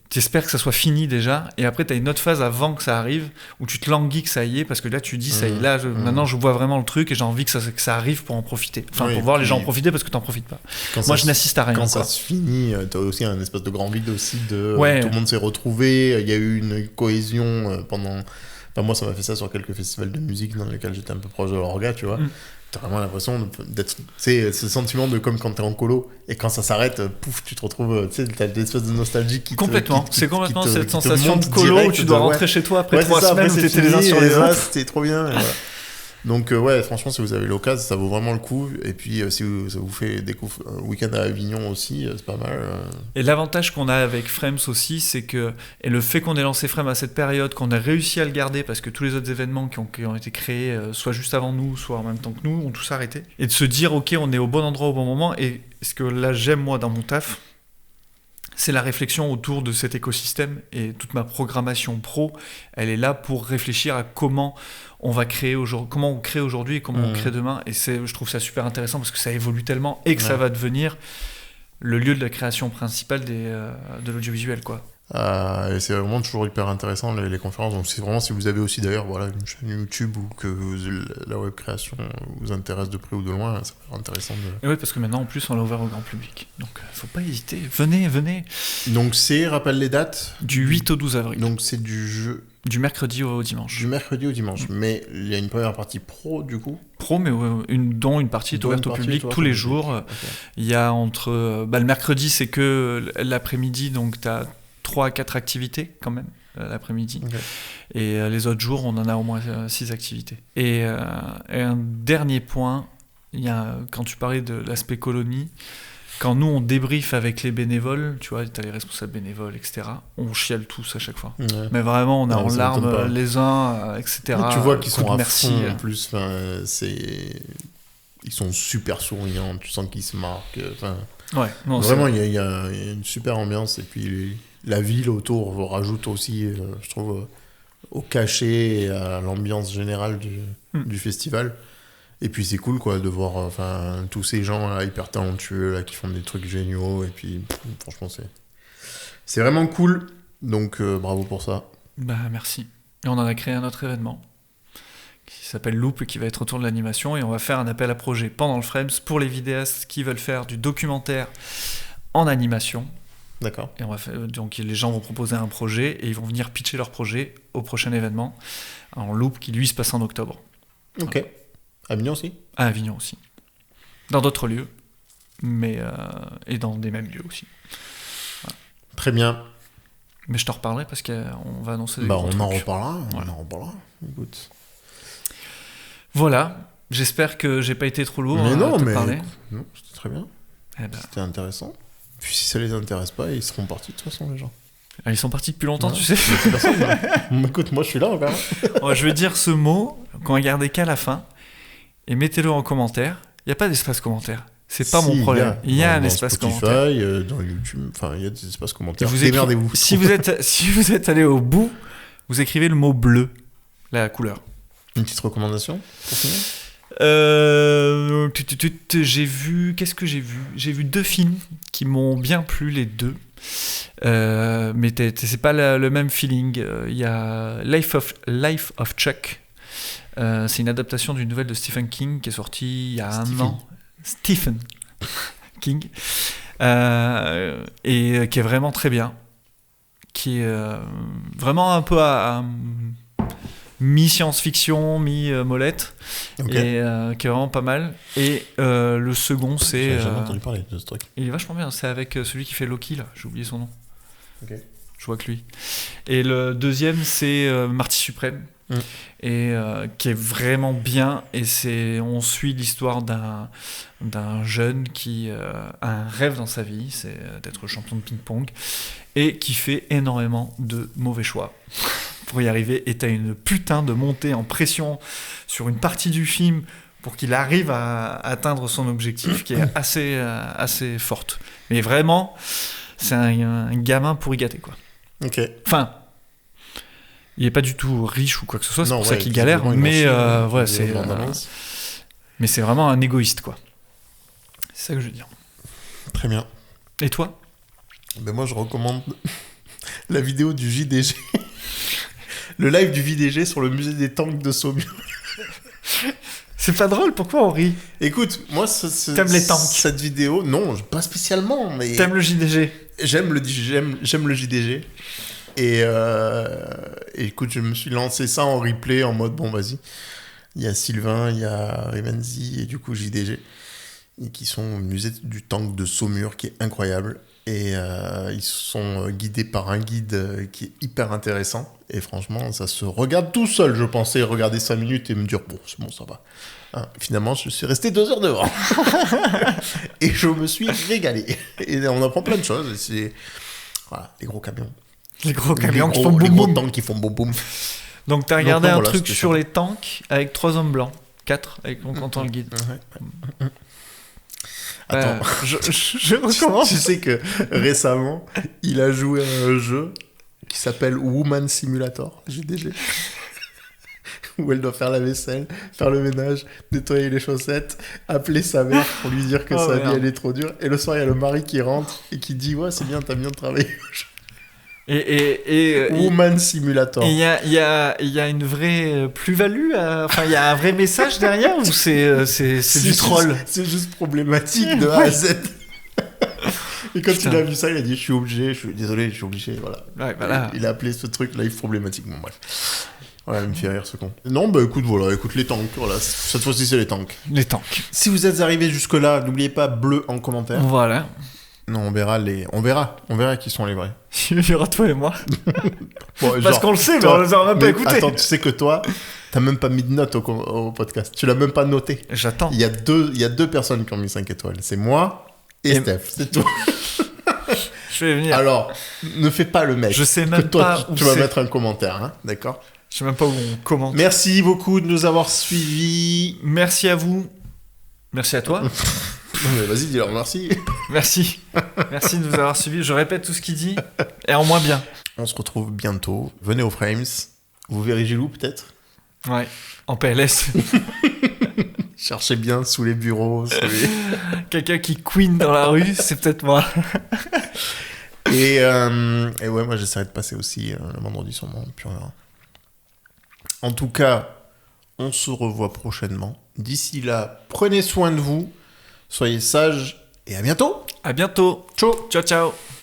t'espères que ça soit fini déjà, et après t'as une autre phase avant que ça arrive où tu te languis que ça y est, parce que là tu dis ça y est, là maintenant je vois vraiment le truc et j'ai envie que ça arrive pour en profiter, pour voir les gens en profiter, parce que t'en profites pas. Moi je n'assiste à rien. Quand ça se finit, t'as aussi un espèce de grand vide aussi tout le monde s'est retrouvé, il y a eu une cohésion pendant... Enfin, moi ça m'a fait ça sur quelques festivals de musique dans lesquels j'étais un peu proche de l'orga, tu vois. T'as vraiment l'impression d'être... C'est ce sentiment de comme quand t'es en colo et quand ça s'arrête, pouf, tu te retrouves... Tu sais, t'as des espèces de nostalgie qui complètement. C'est complètement cette sensation de colo où tu dois rentrer chez toi après 3 semaines où t'étais les uns sur les autres. C'était trop bien. Donc franchement, si vous avez l'occasion, ça vaut vraiment le coup. Et puis si ça vous fait découvrir un week-end à Avignon aussi, c'est pas mal. Et l'avantage qu'on a avec Frames aussi, c'est que, et le fait qu'on ait lancé Frames à cette période, qu'on a réussi à le garder, parce que tous les autres événements qui ont été créés, soit juste avant nous, soit en même temps que nous, ont tous arrêté. Et de se dire, ok, on est au bon endroit au bon moment. Et ce que là j'aime moi dans mon taf, c'est la réflexion autour de cet écosystème, et toute ma programmation pro, elle est là pour réfléchir à comment on va créer aujourd'hui, comment on crée aujourd'hui et comment on crée demain. Et je trouve ça super intéressant parce que ça évolue tellement et que ça va devenir le lieu de la création principale de l'audiovisuel, quoi. Et c'est vraiment toujours hyper intéressant les conférences. Donc c'est vraiment, si vous avez aussi d'ailleurs une chaîne YouTube ou que la web création vous intéresse de près ou de loin, ça va être intéressant Et oui, parce que maintenant en plus on l'a ouvert au grand public. Donc faut pas hésiter, venez. Donc rappelle les dates. Du 8 au 12 avril. Donc c'est du mercredi au dimanche. Du mercredi au dimanche. Mais il y a une première partie pro du coup. Pro, mais dont une partie est ouverte au public tous les jours. Okay. Il y a le mercredi c'est que l'après-midi, donc tu as 3 à 4 activités quand même l'après-midi. Okay. Et les autres jours, on en a au moins 6 activités. Et un dernier point, quand tu parlais de l'aspect colonie, quand nous on débriefe avec les bénévoles, tu vois, t'as les responsables bénévoles, etc., on chiale tous à chaque fois. Ouais. Mais vraiment, on est en larmes les uns, etc. Mais tu vois qu'ils sont à fond en plus. Ils sont super souriants, tu sens qu'ils se marquent. Ouais, vraiment, il y a une super ambiance. Et puis la ville autour rajoute aussi, je trouve, au cachet et à l'ambiance générale du festival. Et puis c'est cool quoi de voir tous ces gens là, hyper talentueux là, qui font des trucs géniaux. Et puis franchement c'est vraiment cool. Donc bravo pour ça. Merci. Et on en a créé un autre événement qui s'appelle Loop et qui va être autour de l'animation. Et on va faire un appel à projet pendant le Frames pour les vidéastes qui veulent faire du documentaire en animation. D'accord. Et donc les gens vont proposer un projet et ils vont venir pitcher leur projet au prochain événement en Loop qui lui se passe en octobre. Ok. Voilà. À Avignon aussi ? À Avignon aussi. Dans d'autres lieux, mais et dans des mêmes lieux aussi. Voilà. Très bien. Mais je t'en reparlerai parce qu'on va annoncer des on trucs. en reparlera. Écoute. Voilà. J'espère que j'ai pas été trop lourd à te parler. Non, c'était très bien. C'était intéressent. Puis si ça les intéresse pas, ils seront partis de toute façon, les gens. Ils sont partis depuis longtemps, tu sais. Écoute, moi je suis là encore. Je vais dire ce mot qu'on va garder qu'à la fin. Et mettez-le en commentaire. Il n'y a pas d'espace commentaire. C'est pas mon problème. Il y a un espace Spotify, commentaire. Dans YouTube, il y a des espaces commentaires. Démerdez-vous. Si vous êtes allé au bout, vous écrivez le mot bleu, la couleur. Une petite recommandation pour finir ? J'ai vu... Qu'est-ce que j'ai vu ? J'ai vu 2 films qui m'ont bien plu, les 2. Mais c'est pas le même feeling. Il y a Life of Chuck. C'est une adaptation d'une nouvelle de Stephen King qui est sortie il y a un an. Stephen King. Et qui est vraiment très bien. Qui est vraiment un peu à mi-science-fiction, mi-molette. Okay. Et qui est vraiment pas mal. Et le second, c'est... J'ai jamais entendu parler de ce truc. Il est vachement bien. C'est avec celui qui fait Loki, là. J'ai oublié son nom. Ok. Je vois que lui. Et le deuxième, c'est Marty Suprême. Et qui est vraiment bien. Et on suit l'histoire d'un jeune qui a un rêve dans sa vie, c'est d'être champion de ping-pong, et qui fait énormément de mauvais choix pour y arriver. Et t'as une putain de montée en pression sur une partie du film pour qu'il arrive à atteindre son objectif qui est assez forte. Mais vraiment, c'est un gamin pour y gâter, quoi. Ok. Enfin, il n'est pas du tout riche ou quoi que ce soit, c'est pour ça qu'il galère, mais mais c'est vraiment un égoïste, quoi. C'est ça que je veux dire. Très bien. Et toi ? Moi, je recommande la vidéo du JDG. Le live du JDG sur le musée des tanks de Saumur. C'est pas drôle, pourquoi on rit ? Écoute, moi, t'aimes les tanks ? Cette vidéo, non, pas spécialement, mais... T'aimes le JDG ? J'aime le JDG. Et écoute, je me suis lancé ça en replay, en mode, bon, vas-y. Il y a Sylvain, il y a Rivenzi et du coup JDG, et qui sont au musée du tank de Saumur, qui est incroyable. Et ils sont guidés par un guide qui est hyper intéressant. Et franchement, ça se regarde tout seul. Je pensais regarder 5 minutes et me dire, bon, c'est bon, ça va. Finalement, je suis resté 2 heures devant. Et je me suis régalé. Et on apprend plein de choses. C'est... Voilà, les gros camions. Les gros camions qui font boum boum. Les gros tanks qui font boum boum. Donc t'as regardé un truc sur les tanks avec 3 hommes blancs. 4 avec en comptant le guide. Ouais. Attends, je recommence. Tu sais que récemment, il a joué à un jeu qui s'appelle Woman Simulator, JDG. Où elle doit faire la vaisselle, faire le ménage, nettoyer les chaussettes, appeler sa mère pour lui dire que sa vie elle est trop dure. Et le soir, il y a le mari qui rentre et qui dit « Ouais, c'est bien, t'as bien travaillé. » Woman Simulator. Il y a une vraie plus-value, enfin il y a un vrai message derrière ou c'est du troll? C'est juste problématique de A à Z. Et quand il a vu ça, il a dit je suis désolé, je suis obligé, voilà. Ouais, voilà. Il a appelé ce truc live problématique, bon bref. Voilà, il me fait rire ce con. Non, bah écoute les tanks, voilà, cette fois-ci c'est les tanks. Les tanks. Si vous êtes arrivés jusque-là, n'oubliez pas bleu en commentaire. Voilà. Non, on verra qui sont les vrais. Il y aura toi et moi. Bon, parce genre, qu'on le sait, toi, mais on les aura même pas écoutés. Attends, tu sais que toi, t'as même pas mis de note au podcast. Tu l'as même pas noté. J'attends. Il y a deux personnes qui ont mis 5 étoiles. C'est moi et Steph, c'est tout. Je vais venir. Alors, ne fais pas le mec. Je sais même que toi, pas où tu vas c'est. mettre un commentaire, hein, d'accord? Je sais même pas où on commente. Merci beaucoup de nous avoir suivis. Merci à vous. Merci à toi. Mais vas-y, dis-leur merci. Merci. Merci de nous avoir suivis. Je répète tout ce qu'il dit, et en moins bien. On se retrouve bientôt. Venez aux Frames. Vous verrez Gilou, peut-être? Ouais, en PLS. Cherchez bien sous les bureaux. Quelqu'un qui queen dans la rue, c'est peut-être moi. Et ouais, moi j'essaierai de passer aussi le vendredi sûrement. Puis on verra. En tout cas, on se revoit prochainement. D'ici là, prenez soin de vous. Soyez sages et à bientôt. À bientôt. Ciao. Ciao, ciao.